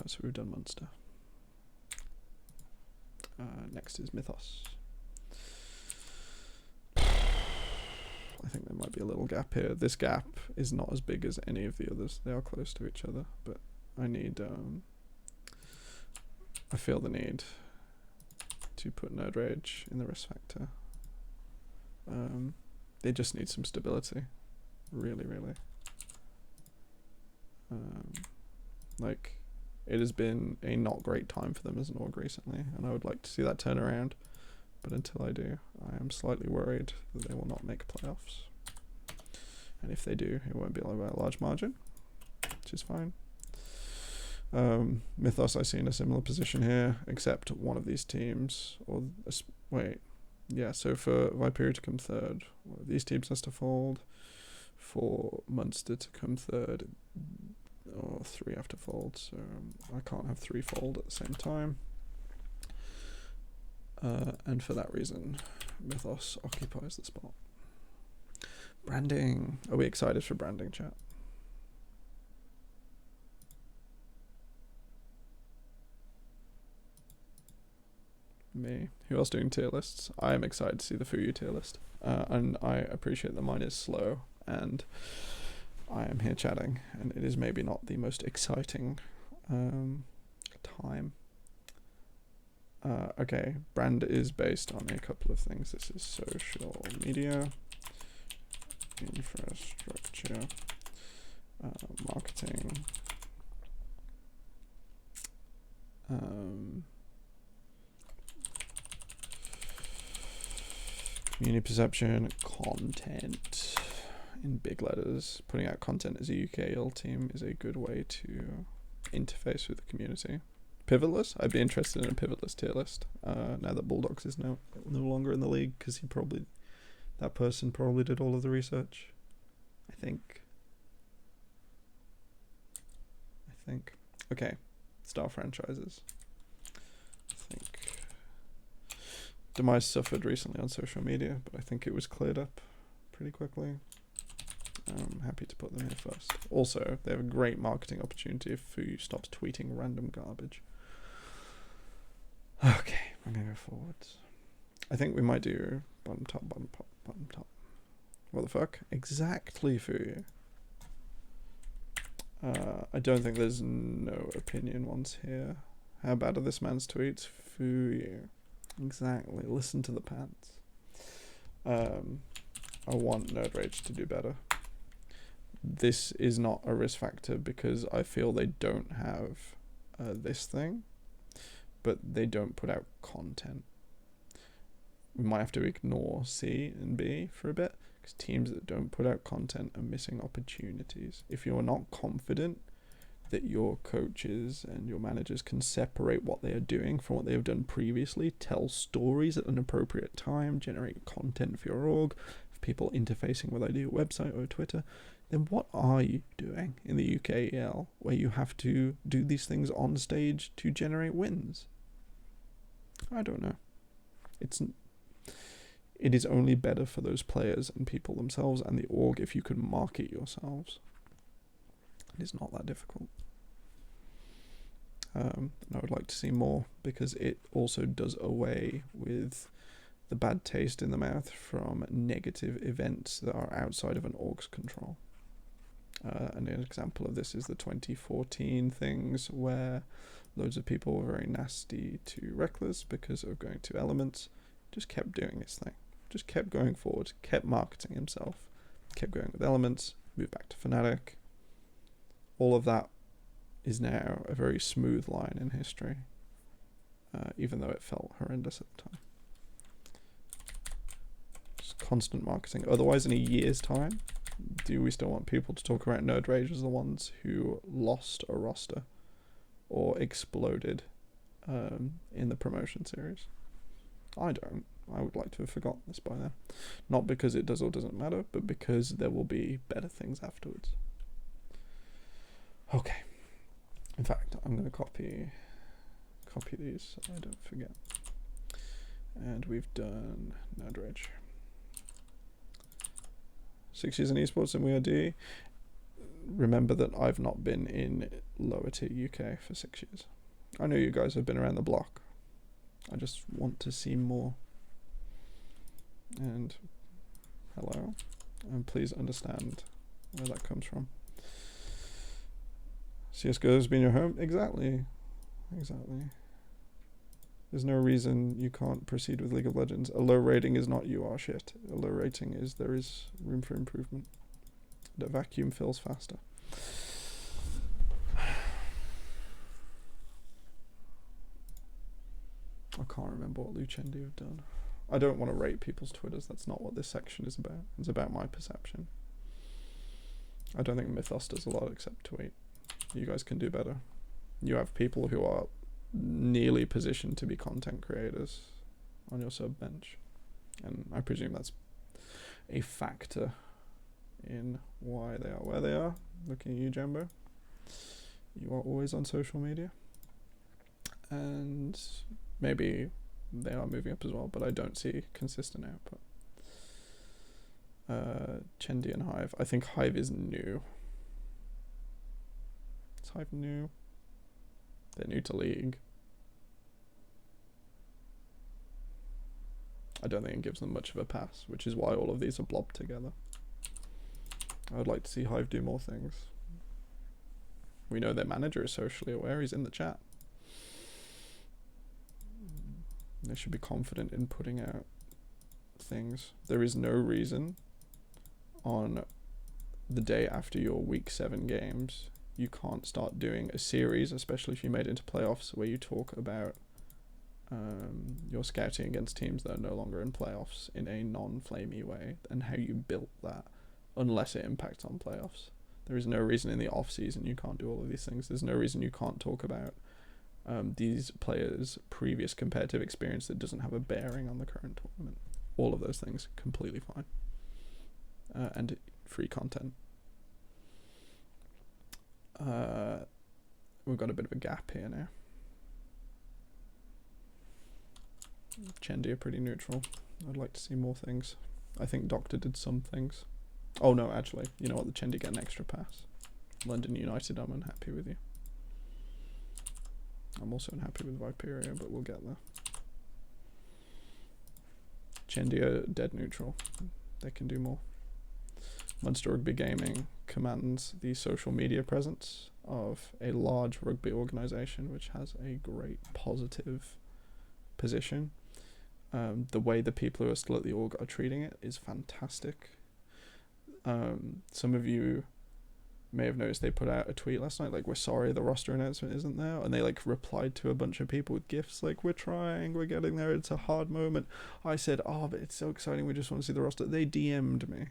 So we've done Munster. Next is Mythos. I think there might be a little gap here. This gap is not as big as any of the others. They are close to each other, but I need... I feel the need to put Nerd Rage in the risk factor. They just need some stability. Really. Like, it has been a not great time for them as an org recently, and I would like to see that turn around. But until I do, I am slightly worried that they will not make playoffs. And if they do, it won't be by a large margin, which is fine. Mythos, I see in a similar position here, except one of these teams, or so for Viperia to come third, one of these teams has to fold. For Munster to come third, or 3 have to fold, so I can't have 3 fold at the same time. And for that reason, Mythos occupies the spot. Branding. Are we excited for branding, chat? Me. Who else doing tier lists? I am excited to see the Fuyu tier list. And I appreciate that mine is slow, and I am here chatting, and it is maybe not the most exciting time. Okay, brand is based on a couple of things. This is social media, infrastructure, marketing, community perception, content in big letters. Putting out content as a UKEL team is a good way to interface with the community. Pivotless? I'd be interested in a pivotless tier list. Now that Bulldogs is no longer in the league, because that person probably did all of the research. I think. Okay, star franchises. I think Demise suffered recently on social media, but I think it was cleared up pretty quickly. I'm happy to put them here first. Also, they have a great marketing opportunity if Fuyu stops tweeting random garbage. Okay, I'm gonna go forwards. I think we might do bottom top. What the fuck? Exactly, Fuyu. I don't think there's no opinion ones here. How bad are this man's tweets? Fuyu. Exactly. Listen to the pants. I want Nerd Rage to do better. This is not a risk factor because I feel they don't have this thing, but they don't put out content. We might have to ignore C and B for a bit, because teams that don't put out content are missing opportunities. If you're not confident that your coaches and your managers can separate what they are doing from what they have done previously, tell stories at an appropriate time, generate content for your org, for people interfacing with either your website or Twitter, then what are you doing in the UKEL where you have to do these things on stage to generate wins? I don't know. It is only better for those players and people themselves and the org if you can market yourselves. It is not that difficult. And I would like to see more, because it also does away with the bad taste in the mouth from negative events that are outside of an org's control. And an example of this is the 2014 things, where loads of people were very nasty to Reckless because of going to Elements. Just kept doing his thing, just kept going forward, kept marketing himself, kept going with Elements, moved back to Fnatic. All of that is now a very smooth line in history, even though it felt horrendous at the time. Just constant marketing. Otherwise, in a year's time, do we still want people to talk about Nerd Rage as the ones who lost a roster or exploded in the promotion series? I don't. I would like to have forgotten this by now. Not because it does or doesn't matter, but because there will be better things afterwards. Okay. In fact, I'm going to copy these so I don't forget. And we've done Nerd Rage. 6 years in esports and WeRD. Remember that I've not been in lower tier UK for 6 years. I know you guys have been around the block. I just want to see more. And hello. And please understand where that comes from. CSGO has been your home? Exactly. There's no reason you can't proceed with League of Legends. A low rating is not you are shit. A low rating is there is room for improvement. The vacuum fills faster. I can't remember what Lucendi have done. I don't want to rate people's Twitters. That's not what this section is about. It's about my perception. I don't think Mythos does a lot except tweet. You guys can do better. You have people who are nearly positioned to be content creators on your sub bench, and I presume that's a factor in why they are where they are. Looking at you, Jumbo, you are always on social media, and maybe they are moving up as well, but I don't see consistent output. Chendi and Hive. I think Hive is new. Is Hive new? They're new to League. I don't think it gives them much of a pass, which is why all of these are blobbed together. I would like to see Hive do more things. We know their manager is socially aware. He's in the chat. They should be confident in putting out things. There is no reason on the day after your week 7 games you can't start doing a series, especially if you made it into playoffs, where you talk about your scouting against teams that are no longer in playoffs in a non-flamey way, and how you built that, unless it impacts on playoffs. There is no reason in the off-season you can't do all of these things. There's no reason you can't talk about these players' previous competitive experience that doesn't have a bearing on the current tournament. All of those things, completely fine. And free content. We've got a bit of a gap here now. Chendi are pretty neutral. I'd like to see more things. I think Doctor did some things. Oh no, actually, you know what? The Chendi get an extra pass. London United, I'm unhappy with you. I'm also unhappy with Viperia, but we'll get there. Chendi are dead neutral. They can do more. Munster Rugby Gaming commands the social media presence of a large rugby organisation which has a great positive position. The way the people who are still at the org are treating it is fantastic. Some of you may have noticed they put out a tweet last night like, we're sorry the roster announcement isn't there, and they like replied to a bunch of people with gifs like, we're trying, we're getting there, it's a hard moment. I said, oh, but it's so exciting, we just want to see the roster. They DM'd me.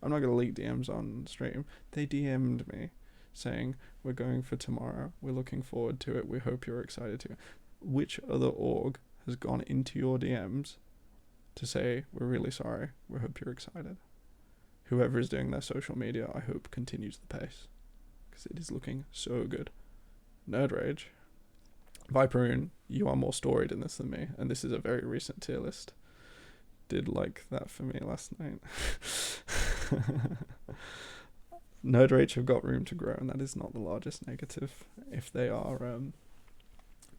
I'm not going to leak DMs on stream. They DM'd me saying, we're going for tomorrow, we're looking forward to it, we hope you're excited too. Which other org has gone into your DMs to say, we're really sorry, we hope you're excited? Whoever is doing their social media, I hope continues the pace, because it is looking so good. Nerd Rage. Viperoon, you are more storied in this than me, and this is a very recent tier list. Did like that for me last night. Nerd Rage have got room to grow, and that is not the largest negative. If they are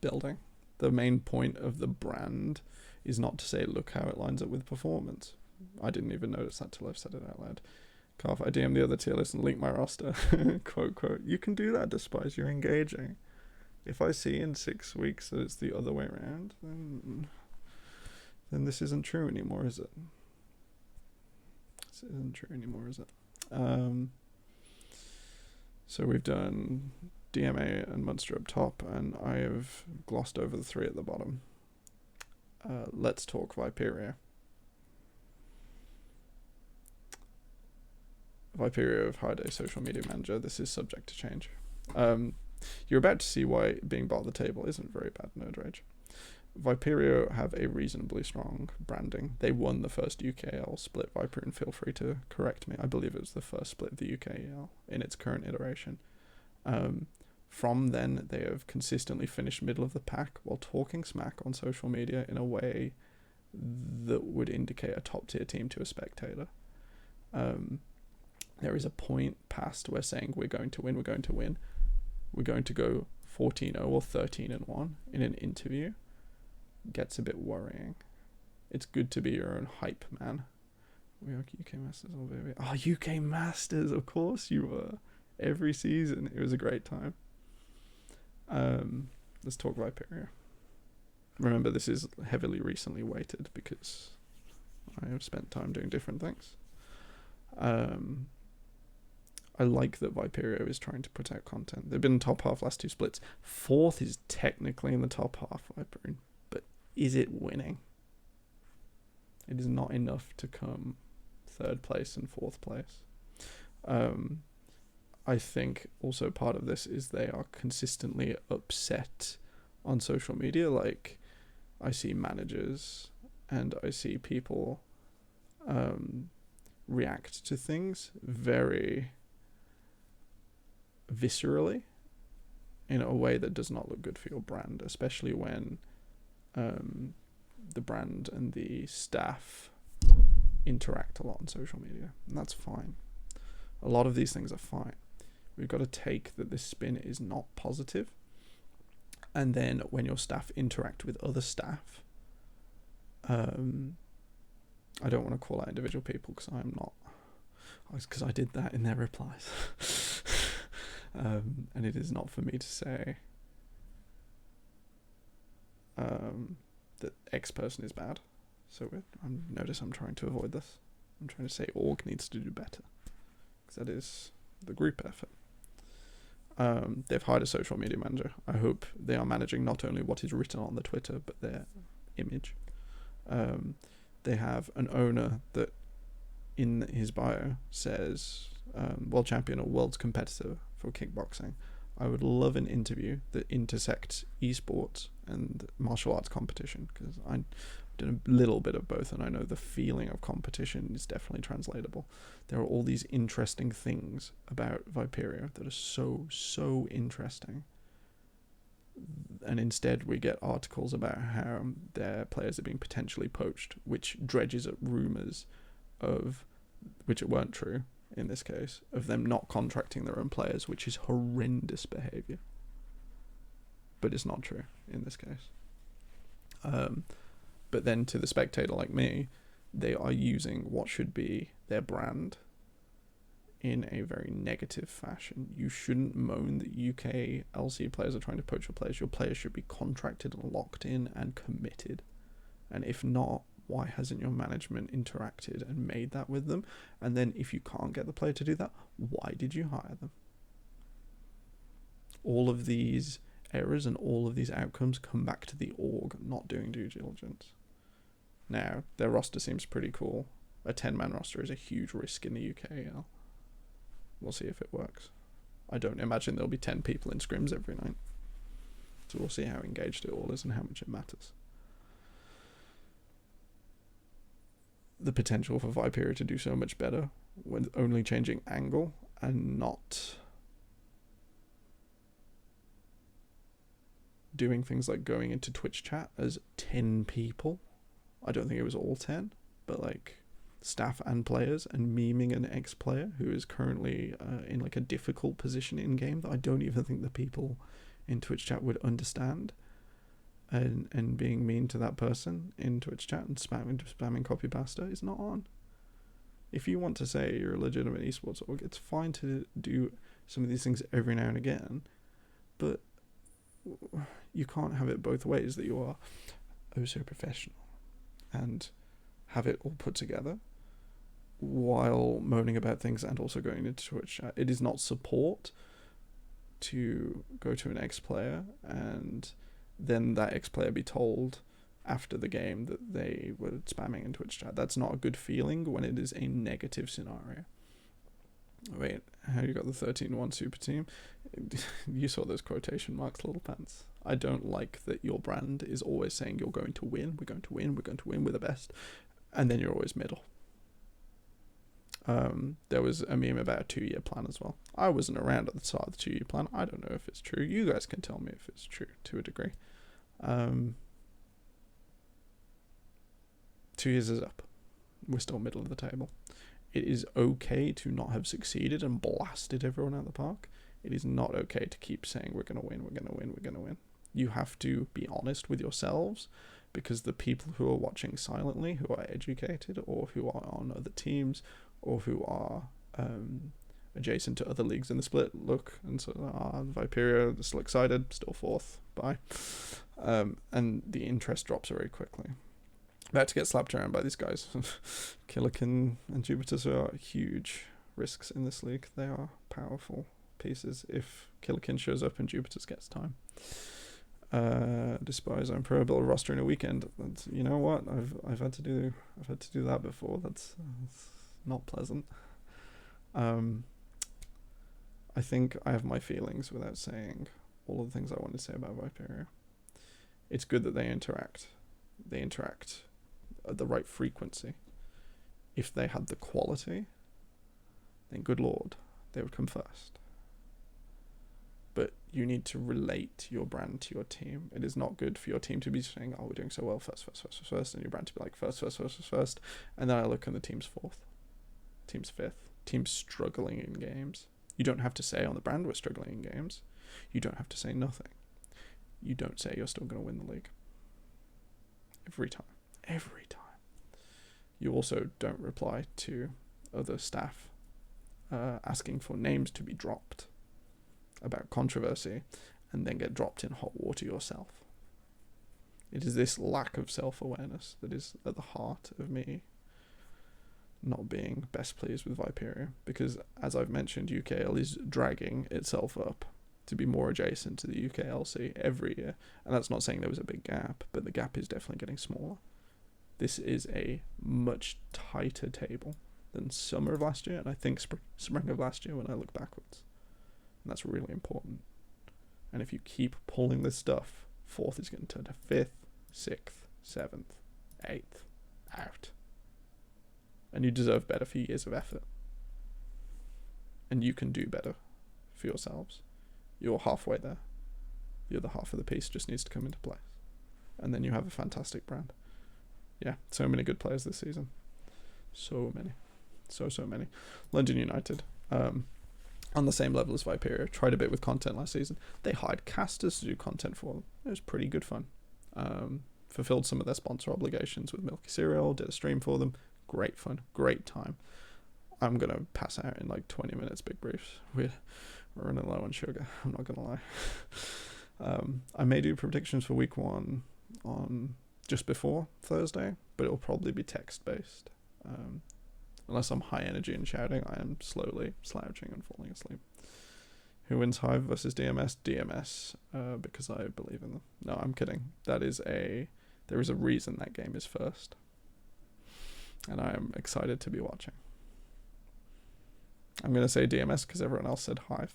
building. The main point of the brand is not to say, look how it lines up with performance. I didn't even notice that till I've said it out loud. Carl, I DM the other tier list and link my roster. Quote, quote. You can do that, Despise. You're engaging. If I see in 6 weeks that it's the other way around, then this isn't true anymore, is it? This isn't true anymore, is it? So we've done DMA and Munster up top, and I have glossed over the 3 at the bottom. Let's talk Viperio. Viperio of High Day Social Media Manager. This is subject to change. You're about to see why being bottom of the table isn't very bad, Nerd Rage. Viperio have a reasonably strong branding. They won the first UKEL split. Viper, and feel free to correct me. I believe it was the first split of the UKEL in its current iteration. From then, they have consistently finished middle of the pack while talking smack on social media in a way that would indicate a top tier team to a spectator. There is a point past where saying we're going to win, we're going to go 14-0 or 13-1 in an interview gets a bit worrying. It's good to be your own hype man. We are UK Masters, oh baby. Oh, UK Masters, of course you were. Every season, it was a great time. Let's talk Viperio. Remember, this is heavily recently weighted because I have spent time doing different things. I like that Viperio is trying to put out content. They've been in top half last 2 splits. 4th is technically in the top half, Viperio, but is it winning? It is not enough to come 3rd place and 4th place. I think also part of this is they are consistently upset on social media. Like, I see managers and I see people react to things very viscerally in a way that does not look good for your brand, especially when the brand and the staff interact a lot on social media. And that's fine. A lot of these things are fine. We've got to take that this spin is not positive, and then when your staff interact with other staff, I don't want to call out individual people because I'm not, because I did that in their replies. And it is not for me to say that X person is bad. So notice I'm trying to avoid this. I'm trying to say org needs to do better, because that is the group effort. They've hired a social media manager. I hope they are managing not only what is written on the Twitter, but their image. They have an owner that in his bio says world champion or world's competitor for kickboxing. I would love an interview that intersects esports and martial arts competition, because I did a little bit of both and I know the feeling of competition is definitely translatable. There are all these interesting things about Viperio that are so interesting, and instead we get articles about how their players are being potentially poached, which dredges up rumours of, which weren't true in this case, of them not contracting their own players, which is horrendous behaviour. But it's not true in this case. But then to the spectator like me, they are using what should be their brand in a very negative fashion. You shouldn't moan that UK LC players are trying to poach your players. Your players should be contracted and locked in and committed. And if not, why hasn't your management interacted and made that with them? And then if you can't get the player to do that, why did you hire them? All of these errors and all of these outcomes come back to the org not doing due diligence. Now, their roster seems pretty cool. A 10-man roster is a huge risk in the UKEL. We'll see if it works. I don't imagine there'll be 10 people in scrims every night. So we'll see how engaged it all is and how much it matters. The potential for Viperio to do so much better with only changing angle and not doing things like going into Twitch chat as 10 people. I don't think it was all 10, but like staff and players, and memeing an ex-player who is currently in like a difficult position in game that I don't even think the people in Twitch chat would understand. and being mean to that person in Twitch chat and spamming copy pasta is not on. If you want to say you're a legitimate esports org, it's fine to do some of these things every now and again, but you can't have it both ways, that you are oh so professional and have it all put together while moaning about things and also going into Twitch chat. It is not support to go to an ex-player and then that ex-player be told after the game that they were spamming in Twitch chat. That's not a good feeling when it is a negative scenario. Wait, how you got the 13-1 super team? You saw those quotation marks, little pants. I don't like that your brand is always saying you're going to win, we're going to win, we're going to win, we're the best, and then you're always middle. There was a meme about a 2-year plan as well. I wasn't around at the start of the 2-year plan. I don't know if it's true. You guys can tell me if it's true to a degree. 2 years is up. We're still middle of the table. It is okay to not have succeeded and blasted everyone out of the park. It is not okay to keep saying we're going to win, we're going to win, we're going to win. You have to be honest with yourselves, because the people who are watching silently, who are educated or who are on other teams or who are adjacent to other leagues in the split, look and so, Viperia, still excited, still fourth, bye. And the interest drops very quickly. About to get slapped around by these guys. Killikin and Jupiters are huge risks in this league. They are powerful pieces if Killikin shows up and Jupiters gets time. Despise I'm pro build a roster in a weekend. That's, you know what? I've had to do that before. That's not pleasant. I think I have my feelings without saying all of the things I want to say about Viperia. It's good that they interact. They interact at the right frequency. If they had the quality, then good lord, they would come first. But you need to relate your brand to your team. It is not good for your team to be saying, oh, we're doing so well, first, and your brand to be like first, and then I look and the team's fourth, team's fifth, team's struggling in games. You don't have to say on the brand we're struggling in games. You don't have to say nothing. You don't say you're still going to win the league. Every time. You also don't reply to other staff asking for names to be dropped about controversy and then get dropped in hot water yourself. It is this lack of self-awareness that is at the heart of me not being best pleased with Viperia, because as I've mentioned, UKEL is dragging itself up to be more adjacent to the UKLC every year, and that's not saying there was a big gap, but the gap is definitely getting smaller. This is a much tighter table than summer of last year, and I think spring of last year when I look backwards. And that's really important. And if you keep pulling this stuff, fourth is going to turn to fifth, sixth, seventh, eighth, out. And you deserve better for years of effort. And you can do better for yourselves. You're halfway there. The other half of the piece just needs to come into place. And then you have a fantastic brand. Yeah, so many good players this season. So many. So many. London United, on the same level as Viperia, tried a bit with content last season. They hired casters to do content for them. It was pretty good fun. Fulfilled some of their sponsor obligations with Milky Cereal, did a stream for them. Great fun, great time. I'm going to pass out in like 20 minutes, big briefs. We're running low on sugar, I'm not going to lie. I may do predictions for week 1 on just before Thursday, but it'll probably be text-based. Unless I'm high energy and shouting, I am slowly slouching and falling asleep. Who wins Hive versus DMS? DMS, because I believe in them. No, I'm kidding. There is a reason that game is first. And I am excited to be watching. I'm going to say DMS because everyone else said Hive.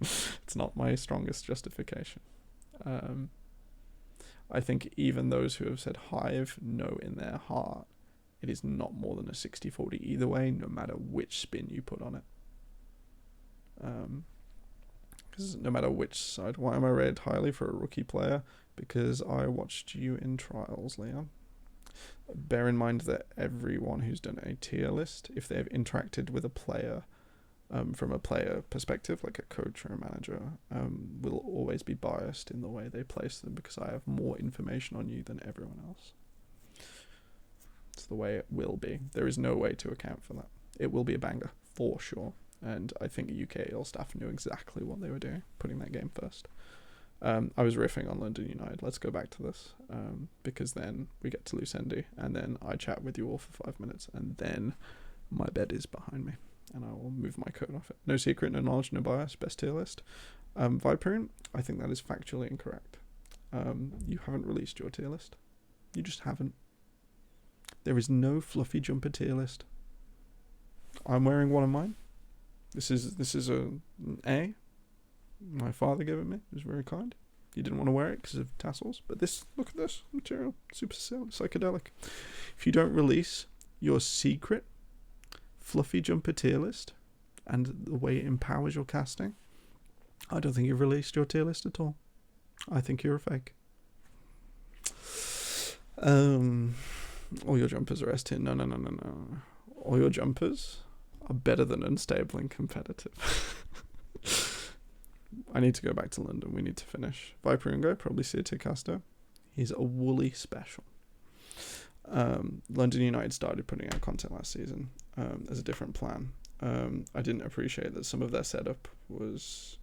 It's not my strongest justification. I think even those who have said Hive know in their heart it is not more than a 60-40 either way, no matter which spin you put on it. Because no matter which side. Why am I rated highly for a rookie player? Because I watched you in trials, Leon. Bear in mind that everyone who's done a tier list, if they've interacted with a player from a player perspective, like a coach or a manager, will always be biased in the way they place them because I have more information on you than everyone else. It's the way it will be. There is no way to account for that. It will be a banger, for sure. And I think UKEL staff knew exactly what they were doing, putting that game first. I was riffing on London United. Let's go back to this, because then we get to Lucendi, and then I chat with you all for 5 minutes, and then my bed is behind me, and I will move my coat off it. No secret, no knowledge, no bias, best tier list. Viperine, I think that is factually incorrect. You haven't released your tier list. You just haven't. There is no fluffy jumper tier list. I'm wearing one of mine. This is an A. My father gave it me. He was very kind. He didn't want to wear it because of tassels. But look at this material. Super psychedelic. If you don't release your secret fluffy jumper tier list and the way it empowers your casting, I don't think you've released your tier list at all. I think you're a fake. All your jumpers are S-tier. No. All your jumpers are better than unstable and competitive. I need to go back to London. We need to finish. Viper Ungo, probably C-tier caster. He's a woolly special. London United started putting out content last season as a different plan. I didn't appreciate that some of their setup was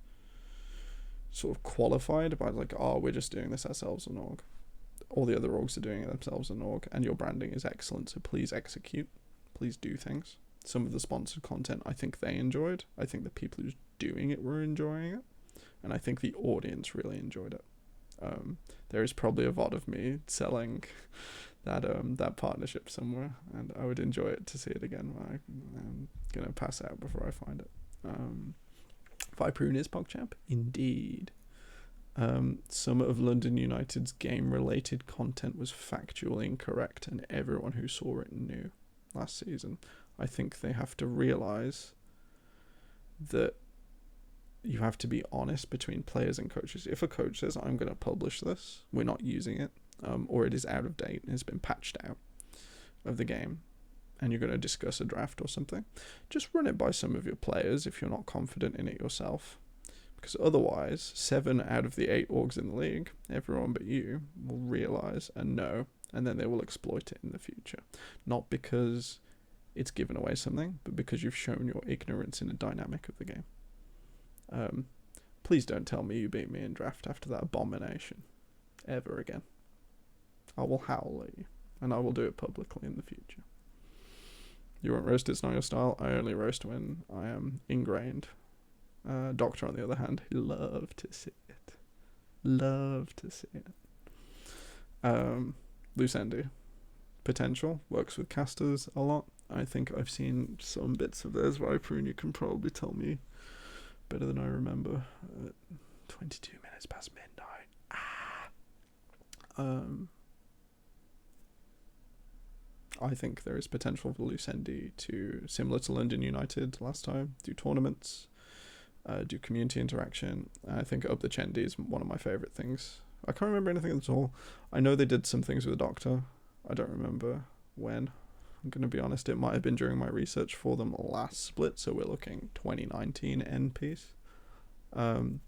sort of qualified by like, oh, we're just doing this ourselves on org. All the other orgs are doing it themselves on org, and your branding is excellent, so please execute. Please do things. Some of the sponsored content I think they enjoyed. I think the people who's doing it were enjoying it. And I think the audience really enjoyed it. There is probably a VOD of me selling that partnership somewhere, and I would enjoy it to see it again. I'm going to pass out before I find it. Viperune is PogChamp? Indeed. Some of London United's game-related content was factually incorrect, and everyone who saw it knew last season. I think they have to realise that you have to be honest between players and coaches. If a coach says, I'm going to publish this, we're not using it, or it is out of date and has been patched out of the game, and you're going to discuss a draft or something, just run it by some of your players if you're not confident in it yourself. Because otherwise, 7 out of the 8 orgs in the league, everyone but you, will realise and know, and then they will exploit it in the future. Not because it's given away something, but because you've shown your ignorance in a dynamic of the game. Please don't tell me you beat me in draft after that abomination. Ever again. I will howl at you, and I will do it publicly in the future. You won't roast, it's not your style. I only roast when I am ingrained. Doctor, on the other hand, love to see it. Love to see it. Lucendi. Potential. Works with casters a lot. I think I've seen some bits of theirs. Viperine, you can probably tell me better than I remember. 22 minutes past midnight. I think there is potential for Lucendi to, similar to London United last time, do tournaments, do community interaction. I think Up the Chendi is one of my favourite things. I can't remember anything at all. I know they did some things with the Doctor. I don't remember when. I'm going to be honest, it might have been during my research for them last split, so we're looking 2019 end piece. London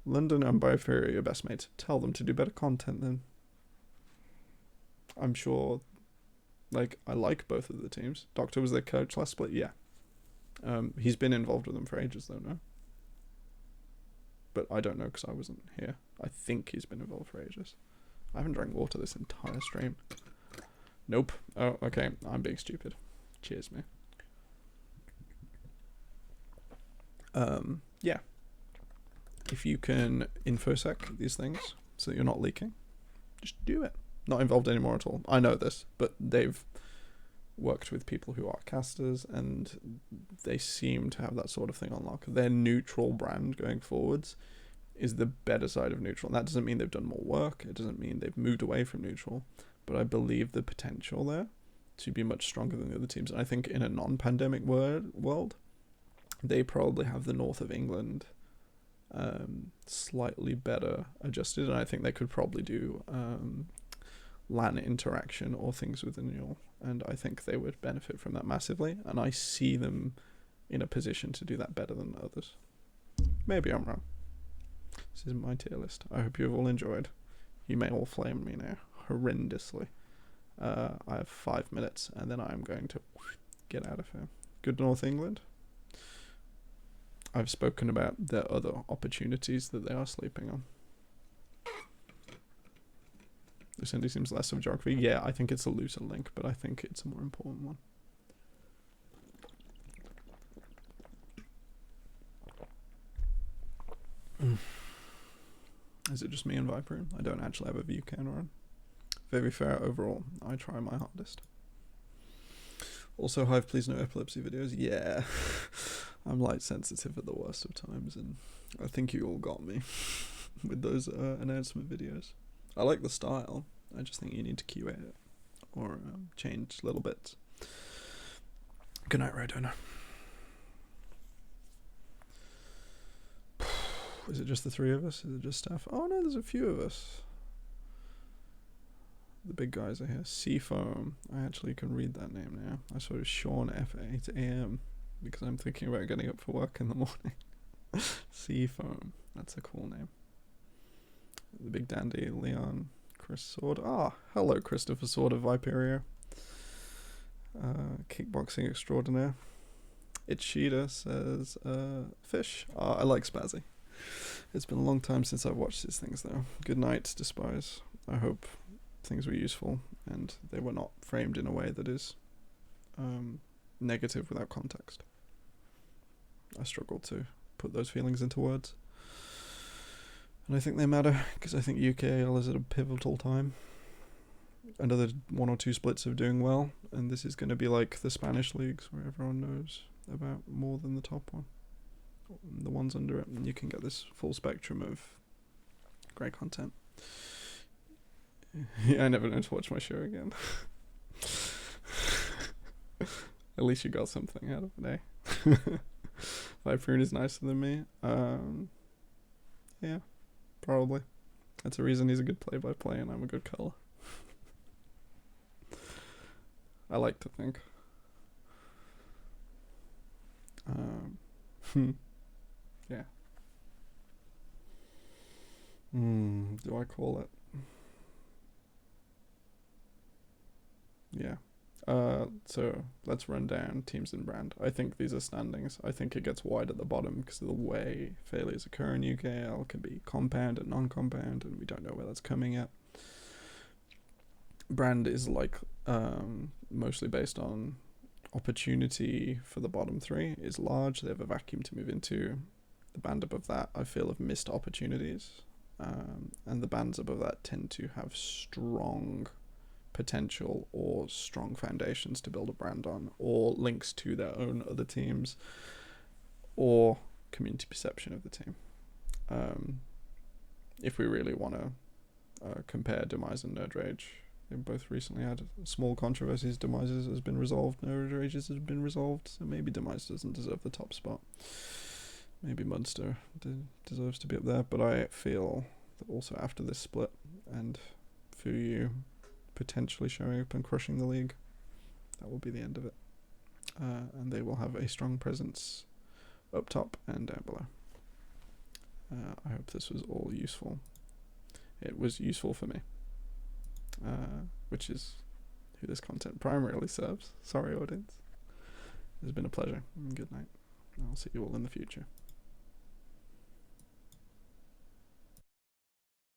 and Biophilia are your best mates. Tell them to do better content then. I'm sure, I like both of the teams. Doctor was their coach last split, yeah. He's been involved with them for ages though, no? But I don't know because I wasn't here. I think he's been involved for ages. I haven't drank water this entire stream. Nope. Oh, okay. I'm being stupid. Cheers, me. Yeah. If you can infosec these things so that you're not leaking, just do it. Not involved anymore at all. I know this, but they've worked with people who are casters and they seem to have that sort of thing on lock. Their neutral brand going forwards is the better side of neutral. And that doesn't mean they've done more work. It doesn't mean they've moved away from neutral. But I believe the potential there to be much stronger than the other teams. And I think in a non-pandemic world, they probably have the north of England slightly better adjusted. And I think they could probably do LAN interaction or things within your. And I think they would benefit from that massively. And I see them in a position to do that better than others. Maybe I'm wrong. This is my tier list. I hope you have all enjoyed. You may all flame me now horrendously. I have 5 minutes and then I'm going to get out of here. Good North England. I've spoken about their other opportunities that they are sleeping on. Lucindy seems less of geography. Yeah, I think it's a looser link, but I think it's a more important one. Is it just me and Viper? I don't actually have a view camera on. Very fair overall. I try my hardest. Also, Hive, please no epilepsy videos. Yeah, I'm light sensitive at the worst of times, and I think you all got me with those announcement videos. I like the style. I just think you need to QA it or change little bits. Good night, Rodona. Is it just the 3 of us? Is it just staff? Oh no, there's a few of us. The big guys are here. Seafoam. I actually can read that name now. I saw it was Sean F8 AM because I'm thinking about getting up for work in the morning. Seafoam. That's a cool name. The big dandy Leon. Chris Sword. Ah, hello Christopher Sword of Viperio. Kickboxing extraordinaire. Itchida says fish. I like Spazzy. It's been a long time since I've watched these things though. Good night, Despise. I hope things were useful and they were not framed in a way that is negative without context. I struggle to put those feelings into words. And I think they matter because I think UKEL is at a pivotal time. Another 1 or 2 splits of doing well, and this is going to be like the Spanish leagues where everyone knows about more than the top one. The ones under it, and you can get this full spectrum of great content. Yeah, I never know to watch my show again. At least you got something out of it, eh? Viperune is nicer than me. Yeah, probably. That's a reason he's a good play-by-play and I'm a good caller. I like to think. Yeah. Do I call it? Yeah. So let's run down teams in brand. I think these are standings. I think it gets wide at the bottom because of the way failures occur in UKL. Can be compound and non-compound, and we don't know where that's coming at. Brand is like mostly based on opportunity for the bottom 3 is large. They have a vacuum to move into. The band above that I feel have missed opportunities, and the bands above that tend to have strong potential or strong foundations to build a brand on, or links to their own other teams, or community perception of the team. If we really want to compare Demise and Nerd Rage, they both recently had small controversies. Demises has been resolved, Nerd Rages has been resolved, so maybe Demise doesn't deserve the top spot. Maybe Munster deserves to be up there, but I feel that also after this split and Fuyu potentially showing up and crushing the league, that will be the end of it. And they will have a strong presence up top and down below. I hope this was all useful. It was useful for me, which is who this content primarily serves. Sorry, audience. It's been a pleasure. Good night. I'll see you all in the future.